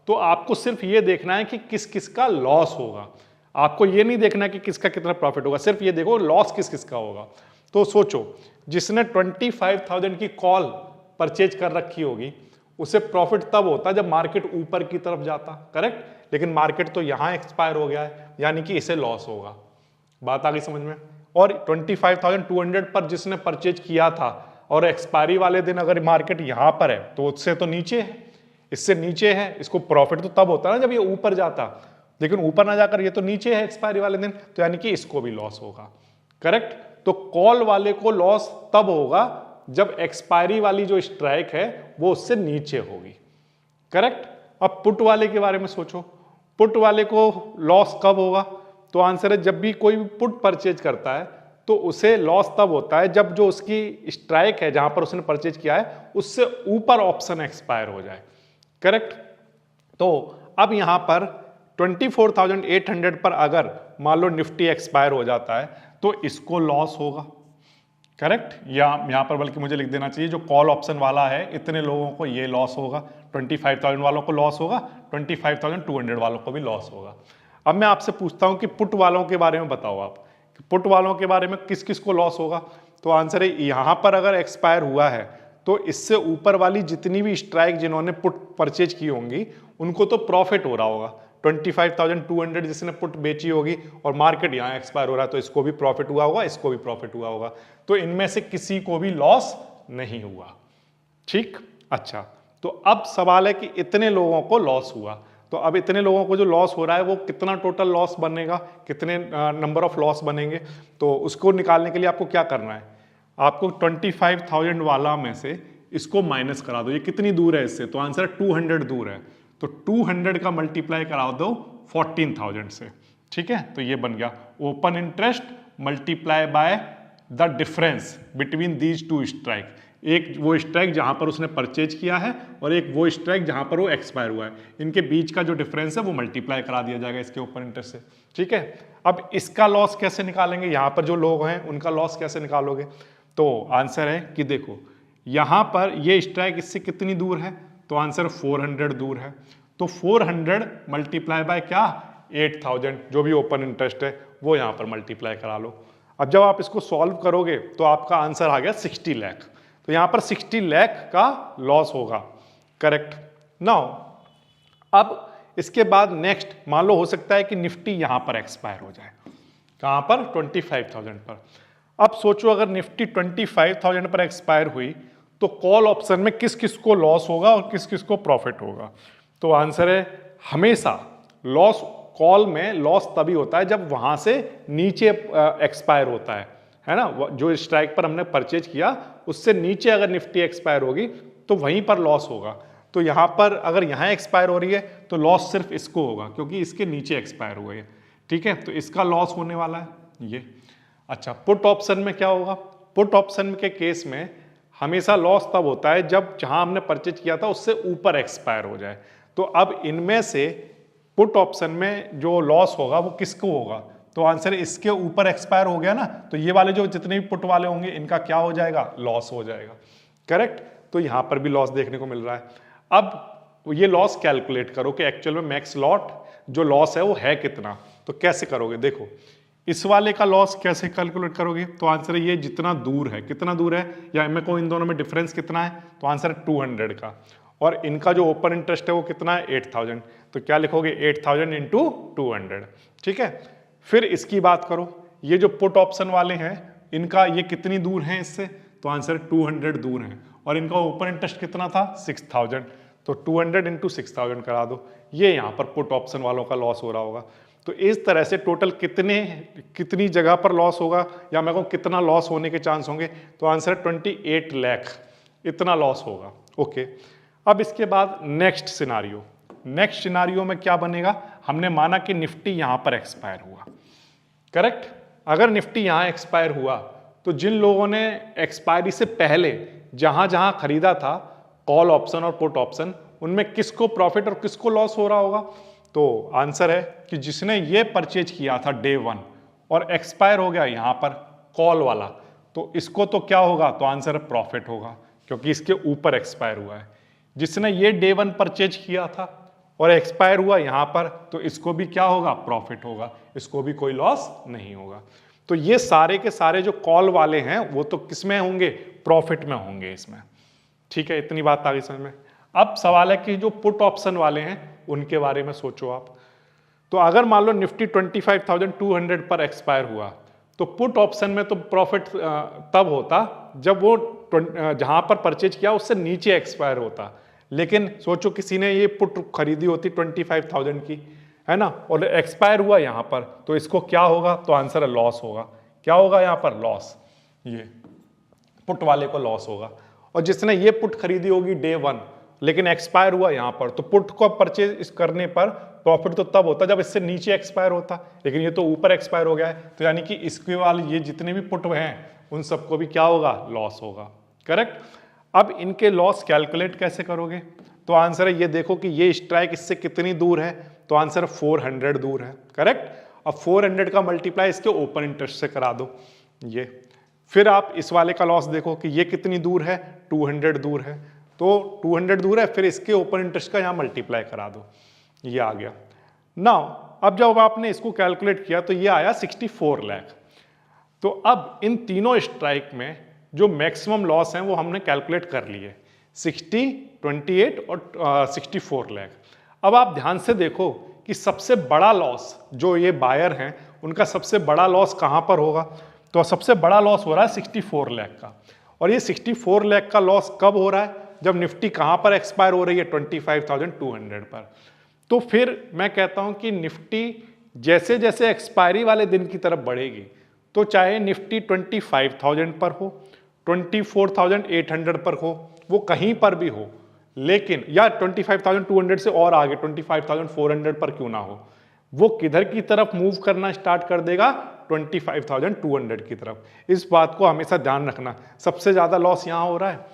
तो आपको सिर्फ ये देखना है कि किस किस का लॉस होगा, आपको ये नहीं देखना है कि किसका कितना प्रॉफिट होगा, सिर्फ ये देखो लॉस किस किस का होगा। तो सोचो, जिसने 25,000 की कॉल परचेज कर रखी होगी उसे प्रॉफिट तब होता जब मार्केट ऊपर की तरफ जाता, करेक्ट। लेकिन मार्केट तो यहां एक्सपायर हो गया है, यानी कि इसे लॉस होगा। बात आ गई समझ में? और 25,200 पर जिसने परचेज किया था और एक्सपायरी वाले दिन अगर मार्केट यहां पर है तो उससे तो नीचे है, इससे नीचे है, इसको प्रॉफिट तो तब होता ना जब ये ऊपर जाता, लेकिन ऊपर ना जाकर ये तो नीचे है एक्सपायरी वाले दिन, तो यानी कि इसको भी लॉस होगा, करेक्ट। तो कॉल वाले को लॉस तब होगा जब एक्सपायरी वाली जो स्ट्राइक है वो उससे नीचे होगी, करेक्ट। अब पुट वाले के बारे में सोचो, पुट वाले को लॉस कब होगा? तो आंसर है जब भी कोई पुट परचेज करता है तो उसे लॉस तब होता है जब जो उसकी स्ट्राइक है जहां पर उसने परचेज किया है उससे ऊपर ऑप्शन एक्सपायर हो जाए, करेक्ट। तो अब यहां पर 24,800 पर अगर मान लो निफ्टी एक्सपायर हो जाता है तो इसको लॉस होगा, करेक्ट। या यहां पर बल्कि मुझे लिख देना चाहिए जो कॉल ऑप्शन वाला है इतने लोगों को ये लॉस होगा, 25,000 वालों को लॉस होगा, 25,200 वालों को भी लॉस होगा। अब मैं आपसे पूछता हूं कि पुट वालों के बारे में बताओ आप, कि पुट वालों के बारे में किस किस को लॉस होगा? तो आंसर है यहां पर अगर एक्सपायर हुआ है तो इससे ऊपर वाली जितनी भी स्ट्राइक जिन्होंने पुट परचेज की होंगी उनको तो प्रॉफिट हो रहा होगा। 25,200 जिसने पुट बेची होगी और मार्केट यहां एक्सपायर हो रहा है तो इसको भी प्रॉफिट हुआ होगा, इसको भी प्रॉफिट हुआ होगा, तो इनमें से किसी को भी लॉस नहीं हुआ, ठीक। अच्छा, तो अब सवाल है कि इतने लोगों को लॉस हुआ, तो अब इतने लोगों को जो लॉस हो रहा है वो कितना टोटल लॉस बनेगा, कितने नंबर ऑफ लॉस बनेंगे? तो उसको निकालने के लिए आपको क्या करना है, आपको 25,000 वाला में से इसको माइनस करा दो। ये कितनी दूर है इससे? तो आंसर 200 दूर है, तो 200 का मल्टीप्लाई करा दो 14,000 से, ठीक है। तो ये बन गया open interest multiply by the difference between these two strike. एक वो स्ट्राइक जहां पर उसने परचेज किया है और एक वो स्ट्राइक जहां पर वो एक्सपायर हुआ है, इनके बीच का जो डिफरेंस है वो मल्टीप्लाई करा दिया जाएगा इसके ओपन इंटरेस्ट से, ठीक है। अब इसका लॉस कैसे निकालेंगे? यहां पर जो लोग हैं उनका लॉस कैसे निकालोगे? तो आंसर है कि देखो यहां पर ये स्ट्राइक इससे कितनी दूर है, तो आंसर 400 दूर है, तो 400 मल्टीप्लाई बाय क्या, 8,000, जो भी ओपन इंटरेस्ट है वो यहां पर मल्टीप्लाई करा लो। अब जब आप इसको सॉल्व करोगे तो आपका आंसर आ गया 60 लाख, तो यहां पर 60 लाख का लॉस होगा, करेक्ट। नाउ अब इसके बाद नेक्स्ट मान लो हो सकता है कि निफ्टी यहां पर एक्सपायर हो जाए, कहां पर, 25,000 पर। अब सोचो अगर निफ्टी 25,000 पर एक्सपायर हुई तो कॉल ऑप्शन में किस किस को लॉस होगा और किस किस को प्रॉफिट होगा? तो आंसर है हमेशा लॉस, कॉल में लॉस तभी होता है जब वहां से नीचे एक्सपायर होता है ना। जो स्ट्राइक पर हमने परचेज किया उससे नीचे अगर निफ्टी एक्सपायर होगी तो वहीं पर लॉस होगा। तो यहां पर अगर यहां एक्सपायर हो रही है तो लॉस सिर्फ इसको होगा क्योंकि इसके नीचे एक्सपायर हुआ है, ठीक है। तो इसका लॉस होने वाला है ये। अच्छा, पुट ऑप्शन में क्या होगा? पुट ऑप्शन के केस में हमेशा लॉस तब होता है जब जहां हमने परचेज किया था उससे ऊपर एक्सपायर हो जाए। तो अब इनमें से पुट ऑप्शन में जो लॉस होगा वो किसको होगा? तो आंसर इसके ऊपर एक्सपायर हो गया ना, तो ये वाले जो जितने भी पुट वाले होंगे इनका क्या हो जाएगा, लॉस हो जाएगा, करेक्ट। तो यहां पर भी लॉस देखने को मिल रहा है। अब ये लॉस कैलकुलेट करो कि एक्चुअल में मैक्स लॉट जो लॉस है वो है कितना। तो कैसे करोगे? देखो इस वाले का लॉस कैसे कैलकुलेट करोगे? तो आंसर है ये जितना दूर है, कितना दूर है, या मैं कहूँ इन दोनों में डिफरेंस कितना है, तो आंसर है 200 का। और इनका जो ओपन इंटरेस्ट है वो कितना है 8000, तो क्या लिखोगे 8000 इंटू 200, ठीक है। फिर इसकी बात करो, ये जो पुट ऑप्शन वाले हैं इनका ये कितनी दूर है इससे, तो आंसर 200 दूर है, और इनका ओपन इंटरेस्ट कितना था 6000, तो 200 इंटू 6000 करा दो, ये यहाँ पर पुट ऑप्शन वालों का लॉस हो रहा होगा। तो इस तरह से टोटल कितनी जगह पर लॉस होगा, या मैं कहूँ कितना लॉस होने के चांस होंगे, तो आंसर 28 लाख इतना लॉस होगा। ओके, अब इसके बाद नेक्स्ट सिनारियो में क्या बनेगा, हमने माना कि निफ्टी यहाँ पर एक्सपायर हुआ, करेक्ट। अगर निफ्टी यहाँ एक्सपायर हुआ तो जिन लोगों ने एक्सपायरी से पहले जहां जहां खरीदा था कॉल ऑप्शन और पुट ऑप्शन, उनमें किसको प्रॉफिट और किसको लॉस हो रहा होगा, तो आंसर है कि जिसने ये परचेज किया था डे 1 और एक्सपायर हो गया यहां पर कॉल वाला, तो इसको तो क्या होगा, तो आंसर है प्रॉफिट होगा, क्योंकि इसके ऊपर एक्सपायर हुआ है। जिसने ये डे 1 परचेज किया था और एक्सपायर हुआ यहां पर, तो इसको भी क्या होगा, प्रॉफिट होगा, इसको भी कोई लॉस नहीं होगा। तो ये सारे के सारे जो कॉल वाले हैं वो तो किसमें होंगे, प्रॉफिट में होंगे इसमें, ठीक है। इतनी बात आ गई समझ में। अब सवाल है कि जो पुट ऑप्शन वाले हैं उनके बारे में सोचो आप। तो अगर मान लो निफ्टी 25,200 पर एक्सपायर हुआ, तो पुट ऑप्शन में तो प्रॉफिट तब होता जब वो जहां पर परचेज किया उससे नीचे एक्सपायर होता। लेकिन सोचो किसी ने ये पुट खरीदी होती 25,000 की, है ना, और एक्सपायर हुआ यहां पर, तो इसको क्या होगा, तो आंसर है लॉस होगा। क्या होगा यहां पर, लॉस, ये पुट वाले को लॉस होगा। और जिसने ये पुट खरीदी होगी डे 1 लेकिन एक्सपायर हुआ यहां पर, तो पुट को परचेज करने पर प्रॉफिट तो तब होता जब इससे नीचे एक्सपायर होता, लेकिन ये तो ऊपर एक्सपायर हो गया है, तो यानी कि इसके वाले ये जितने भी पुट हैं उन सबको भी क्या होगा, लॉस होगा, करेक्ट। अब इनके लॉस कैलकुलेट कैसे करोगे, तो आंसर है ये देखो कि ये स्ट्राइक इससे कितनी दूर है, तो आंसर 400 दूर है, करेक्ट। अब 400 का मल्टीप्लाई इसके ओपन इंटरेस्ट से करा दो ये। फिर आप इस वाले का लॉस देखो कि ये कितनी दूर है, 200 दूर है, तो 200 दूर है, फिर इसके ओपन इंटरेस्ट का यहाँ मल्टीप्लाई करा दो, ये आ गया। नाउ अब जब आपने इसको कैलकुलेट किया तो ये आया 64 लाख। तो अब इन तीनों स्ट्राइक में जो मैक्सिमम लॉस हैं वो हमने कैलकुलेट कर लिए, 60, 28 और 64 लाख। अब आप ध्यान से देखो कि सबसे बड़ा लॉस जो ये बायर हैं उनका सबसे बड़ा लॉस कहाँ पर होगा, तो सबसे बड़ा लॉस हो रहा है 64 लाख का। और ये 64 लाख का लॉस कब हो रहा है, जब निफ्टी कहाँ पर एक्सपायर हो रही है, 25,200 पर। तो फिर मैं कहता हूँ कि निफ्टी जैसे जैसे एक्सपायरी वाले दिन की तरफ बढ़ेगी, तो चाहे निफ्टी 25,000 पर हो, 24,800 पर हो, वो कहीं पर भी हो, लेकिन या 25,200 से और आगे 25,400 पर क्यों ना हो, वो किधर की तरफ मूव करना स्टार्ट कर देगा, 25,200 की तरफ। इस बात को हमेशा ध्यान रखना, सबसे ज्यादा लॉस यहां हो रहा है।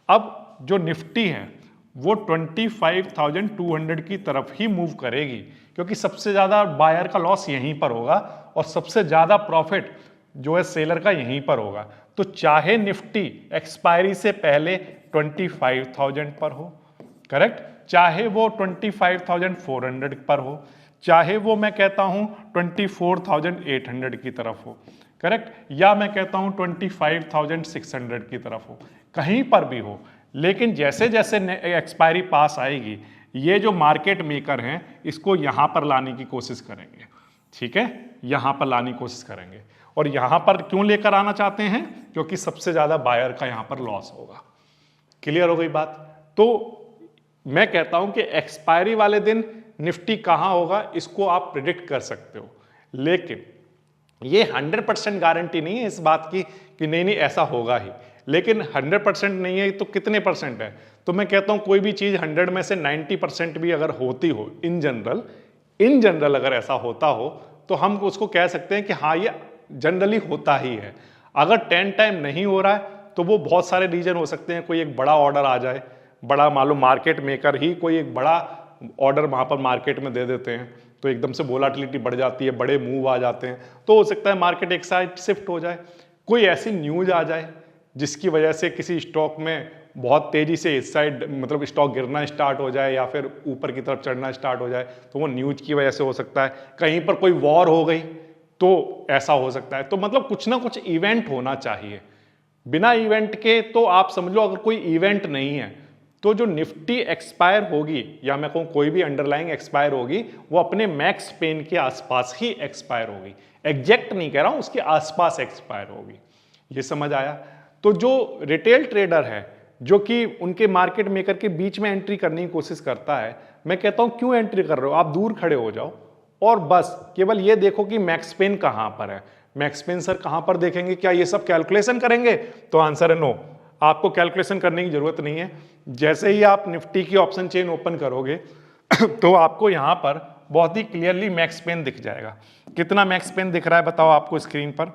अब जो निफ्टी है वो 25,200 की तरफ ही मूव करेगी, क्योंकि सबसे ज्यादा बायर का लॉस यहीं पर होगा और सबसे ज्यादा प्रॉफिट जो है सेलर का यहीं पर होगा। तो चाहे निफ्टी एक्सपायरी से पहले 25,000 पर हो, करेक्ट, चाहे वो 25,400 पर हो, चाहे वो मैं कहता हूं 24,800 की तरफ हो, करेक्ट, या मैं कहता हूं 25,600 की तरफ हो, कहीं पर भी हो। लेकिन जैसे जैसे एक्सपायरी पास आएगी, ये जो मार्केट मेकर हैं इसको यहां पर लाने की कोशिश करेंगे, ठीक है, यहां पर लाने की कोशिश करेंगे। और यहां पर क्यों लेकर आना चाहते हैं, क्योंकि सबसे ज्यादा बायर का यहां पर लॉस होगा। क्लियर हो गई बात। तो मैं कहता हूं कि एक्सपायरी वाले दिन निफ्टी कहां होगा इसको आप प्रिडिक्ट कर सकते हो, लेकिन ये 100% गारंटी नहीं है इस बात की कि नहीं नहीं ऐसा होगा ही। लेकिन 100% नहीं है तो कितने परसेंट है, तो मैं कहता हूं कोई भी चीज 100 में से 90% भी अगर होती हो, इन जनरल अगर ऐसा होता हो, तो हम उसको कह सकते हैं कि हाँ ये जनरली होता ही है। अगर 10 टाइम नहीं हो रहा है तो वो बहुत सारे रीजन हो सकते हैं, कोई एक बड़ा ऑर्डर आ जाए, बड़ा मालूम मार्केट मेकर ही कोई एक बड़ा ऑर्डर वहां पर मार्केट में दे देते हैं, तो एकदम से वोलाटिलिटी बढ़ जाती है, बड़े मूव आ जाते हैं, तो हो सकता है मार्केट एक साइड शिफ्ट हो जाए। कोई ऐसी न्यूज आ जाए जिसकी वजह से किसी स्टॉक में बहुत तेजी से इस साइड मतलब स्टॉक गिरना स्टार्ट हो जाए या फिर ऊपर की तरफ चढ़ना स्टार्ट हो जाए, तो वो न्यूज की वजह से हो सकता है। कहीं पर कोई वॉर हो गई, तो ऐसा हो सकता है। तो मतलब कुछ ना कुछ इवेंट होना चाहिए। बिना इवेंट के तो आप समझ लो अगर कोई इवेंट नहीं है तो जो निफ्टी एक्सपायर होगी या मैं कहूँ कोई भी अंडरलाइंग एक्सपायर होगी वो अपने मैक्स पेन के आसपास ही एक्सपायर होगी। एग्जैक्ट नहीं कह रहा हूं, उसके आसपास एक्सपायर होगी। ये समझ आया? तो जो रिटेल ट्रेडर है जो कि उनके मार्केट मेकर के बीच में एंट्री करने की कोशिश करता है, मैं कहता हूं क्यों एंट्री कर रहे हो, आप दूर खड़े हो जाओ और बस केवल ये देखो कि मैक्स पेन कहां पर है। मैक्स पेन सर कहां पर देखेंगे, क्या ये सब कैलकुलेशन करेंगे? तो आंसर है नो, आपको कैलकुलेशन करने की जरूरत नहीं है। जैसे ही आप निफ्टी की ऑप्शन चेन ओपन करोगे तो आपको यहां पर बहुत ही क्लियरली मैक्स पेन दिख जाएगा। कितना मैक्स पेन दिख रहा है बताओ आपको स्क्रीन पर?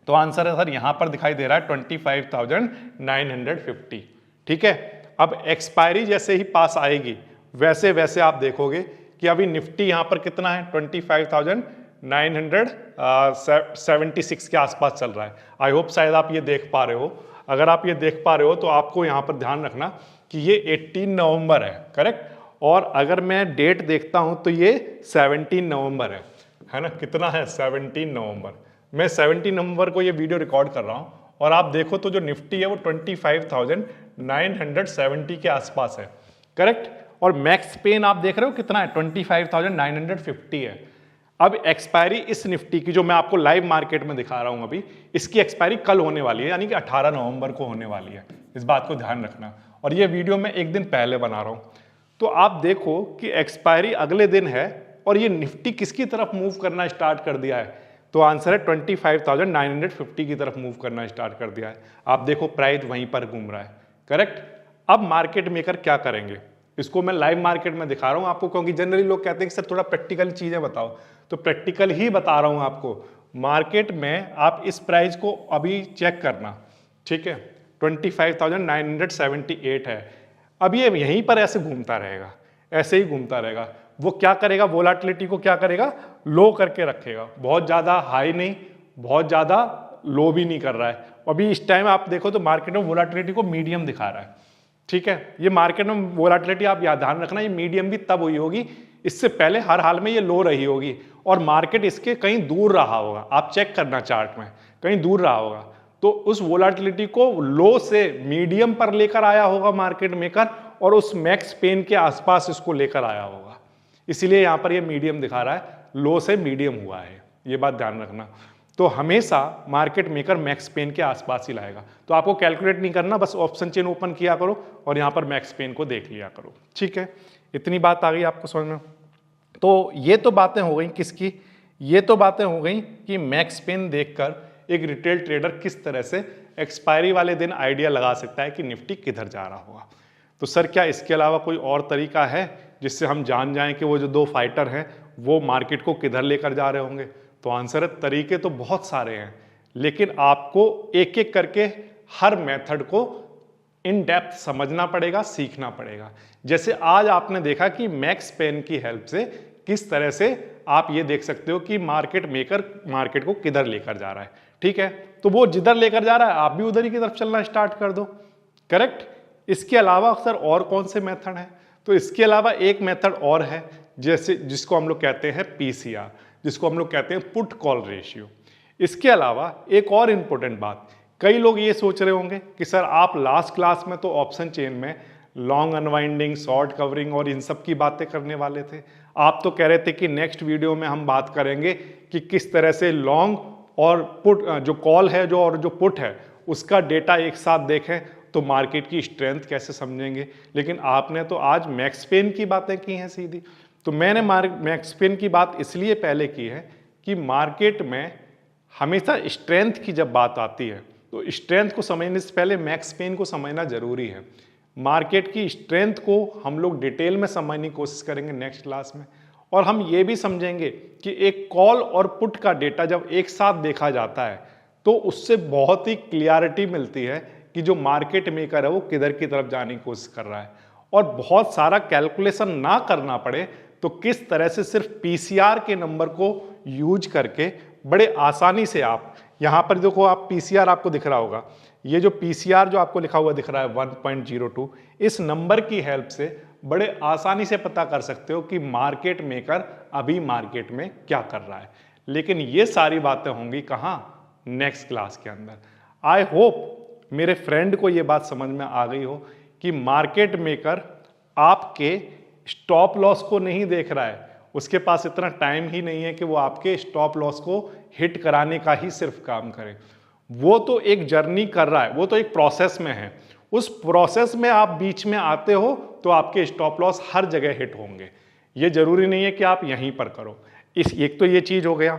तो आंसर है सर यहां पर दिखाई दे रहा है 25,950। ठीक है, अब एक्सपायरी जैसे ही पास आएगी वैसे वैसे आप देखोगे कि अभी निफ्टी यहां पर कितना है, 25,976 के आसपास चल रहा है। आई होप शायद आप ये देख पा रहे हो। अगर आप ये देख पा रहे हो तो आपको यहां पर ध्यान रखना कि ये 18 नवंबर है, करेक्ट। और अगर मैं डेट देखता हूं तो ये 17 नवंबर है ना? कितना है? 17 नवंबर। मैं 17 नवंबर को ये वीडियो रिकॉर्ड कर रहा हूं और आप देखो तो जो निफ्टी है वो 25,970 के आसपास है, करेक्ट। और मैक्स पेन आप देख रहे हो कितना है, 25,950 है। अब एक्सपायरी इस निफ्टी की जो मैं आपको लाइव मार्केट में दिखा रहा हूं अभी, इसकी एक्सपायरी कल होने वाली है, यानी कि 18 नवंबर को होने वाली है। इस बात को ध्यान रखना। और ये वीडियो मैं एक दिन पहले बना रहा हूं। तो आप देखो कि एक्सपायरी अगले दिन है और ये निफ्टी किसकी तरफ मूव करना स्टार्ट कर दिया है? तो आंसर है 25,950 की तरफ मूव करना स्टार्ट कर दिया है। आप देखो प्राइस वहीं पर घूम रहा है, करेक्ट। अब मार्केट मेकर क्या करेंगे, इसको मैं लाइव मार्केट में दिखा रहा हूं आपको, क्योंकि जनरली लोग कहते हैं कि सर थोड़ा प्रैक्टिकल चीजें बताओ, तो प्रैक्टिकल ही बता रहा हूं आपको। मार्केट में आप इस प्राइस को अभी चेक करना, ठीक है, 25,978 है। अब ये यहीं पर ऐसे घूमता रहेगा, ऐसे ही घूमता रहेगा। वो क्या करेगा, वोलाटिलिटी को क्या करेगा, लो करके रखेगा। बहुत ज्यादा हाई नहीं, बहुत ज्यादा लो भी नहीं कर रहा है। अभी इस टाइम आप देखो तो मार्केट में वोलाटिलिटी को मीडियम दिखा रहा है, ठीक है। ये मार्केट में वोलाटिलिटी आप याद ध्यान रखना, ये मीडियम भी तब हुई होगी, इससे पहले हर हाल में ये लो रही होगी और मार्केट इसके कहीं दूर रहा होगा। आप चेक करना चार्ट में, कहीं दूर रहा होगा। तो उस वोलाटिलिटी को लो से मीडियम पर लेकर आया होगा मार्केट मेकर और उस मैक्स पेन के आसपास इसको लेकर आया होगा, इसीलिए यहां पर ये मीडियम दिखा रहा है, लो से मीडियम हुआ है। ये बात ध्यान रखना। तो हमेशा मार्केट मेकर मैक्स पेन के आसपास ही लाएगा। तो आपको कैलकुलेट नहीं करना, बस ऑप्शन चेन ओपन किया करो और यहां पर मैक्स पेन को देख लिया करो, ठीक है। इतनी बात आ गई आपको समझ में? तो ये तो बातें हो गई किसकी, ये तो बातें हो गई कि मैक्स पेन देखकर एक रिटेल ट्रेडर किस तरह से एक्सपायरी वाले दिन आइडिया लगा सकता है कि निफ्टी किधर जा रहा होगा। तो सर क्या इसके अलावा कोई और तरीका है जिससे हम जान जाएं कि वो जो दो फाइटर हैं वो मार्केट को किधर लेकर जा रहे होंगे? तो आंसर है तरीके तो बहुत सारे हैं, लेकिन आपको एक एक करके हर मेथड को इन डेप्थ समझना पड़ेगा, सीखना पड़ेगा। जैसे आज आपने देखा कि मैक्स पेन की हेल्प से किस तरह से आप ये देख सकते हो कि मार्केट मेकर मार्केट को किधर लेकर जा रहा है, ठीक है। तो वो जिधर लेकर जा रहा है आप भी उधर ही की तरफ चलना स्टार्ट कर दो, करेक्ट। इसके अलावा अक्सर और कौन से मेथड हैं? तो इसके अलावा एक मेथड और है, जैसे जिसको हम लोग कहते हैं पीसीआर, जिसको हम लोग कहते हैं पुट कॉल रेशियो। इसके अलावा एक और इंपॉर्टेंट बात, कई लोग ये सोच रहे होंगे कि सर आप लास्ट क्लास में तो ऑप्शन चेन में लॉन्ग अनवाइंडिंग, शॉर्ट कवरिंग और इन सब की बातें करने वाले थे। आप तो कह रहे थे कि नेक्स्ट वीडियो में हम बात करेंगे कि किस तरह से लॉन्ग और पुट, जो कॉल है जो और जो पुट है, उसका डेटा एक साथ देखें तो मार्केट की स्ट्रेंथ कैसे समझेंगे। लेकिन आपने तो आज मैक्स पेन की बातें की हैं सीधी। तो मैंने मैक्स पेन की बात इसलिए पहले की है कि मार्केट में हमेशा स्ट्रेंथ की जब बात आती है तो स्ट्रेंथ को समझने से पहले मैक्स पेन को समझना जरूरी है। मार्केट की स्ट्रेंथ को हम लोग डिटेल में समझने की कोशिश करेंगे नेक्स्ट क्लास में, और हम ये भी समझेंगे कि एक कॉल और पुट का डेटा जब एक साथ देखा जाता है तो उससे बहुत ही क्लियरिटी मिलती है कि जो मार्केट मेकर है वो किधर की तरफ जाने की कोशिश कर रहा है, और बहुत सारा कैलकुलेशन ना करना पड़े तो किस तरह से सिर्फ पीसीआर के नंबर को यूज करके बड़े आसानी से आप यहां पर देखो, आप पीसीआर आपको दिख रहा होगा, ये जो पीसीआर जो आपको लिखा हुआ दिख रहा है 1.02, इस नंबर की हेल्प से बड़े आसानी से पता कर सकते हो कि मार्केट मेकर अभी मार्केट में क्या कर रहा है। लेकिन ये सारी बातें होंगी कहाँ, नेक्स्ट क्लास के अंदर। आई होप मेरे फ्रेंड को ये बात समझ में आ गई हो कि मार्केट मेकर आपके स्टॉप लॉस को नहीं देख रहा है, उसके पास इतना टाइम ही नहीं है कि वो आपके स्टॉप लॉस को हिट कराने का ही सिर्फ काम करे। वो तो एक जर्नी कर रहा है, वो तो एक प्रोसेस में है। उस प्रोसेस में आप बीच में आते हो तो आपके स्टॉप लॉस हर जगह हिट होंगे। ये जरूरी नहीं है कि आप यहीं पर करो। एक तो ये चीज हो गया।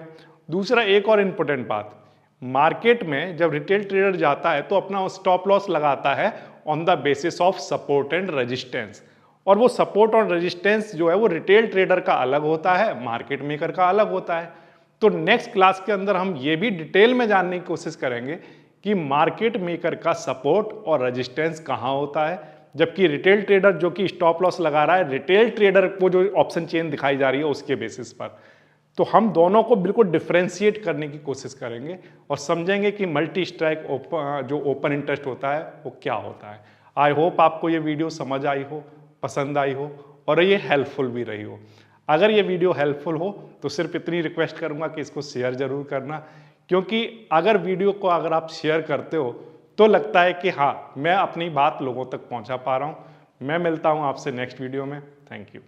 दूसरा एक और इंपॉर्टेंट बात, मार्केट में जब रिटेल ट्रेडर जाता है तो अपना स्टॉप लॉस लगाता है on the basis of support and resistance, और वो सपोर्ट और रेजिस्टेंस जो है वो रिटेल ट्रेडर का अलग होता है, मार्केट मेकर का अलग होता है। तो नेक्स्ट क्लास के अंदर हम ये भी डिटेल में जानने की कोशिश करेंगे कि मार्केट मेकर का सपोर्ट और रेजिस्टेंस कहाँ होता है, जबकि रिटेल ट्रेडर जो कि स्टॉप लॉस लगा रहा है रिटेल ट्रेडर को जो ऑप्शन चेन दिखाई जा रही है उसके बेसिस पर। तो हम दोनों को बिल्कुल डिफ्रेंशिएट करने की कोशिश करेंगे और समझेंगे कि मल्टी स्ट्राइक जो ओपन इंटरेस्ट होता है वो क्या होता है। आई होप आपको ये वीडियो समझ आई हो, पसंद आई हो और ये हेल्पफुल भी रही हो। अगर ये वीडियो हेल्पफुल हो तो सिर्फ इतनी रिक्वेस्ट करूंगा कि इसको शेयर जरूर करना, क्योंकि अगर वीडियो को अगर आप शेयर करते हो तो लगता है कि हाँ मैं अपनी बात लोगों तक पहुंचा पा रहा हूं। मैं मिलता हूं आपसे नेक्स्ट वीडियो में। Thank you.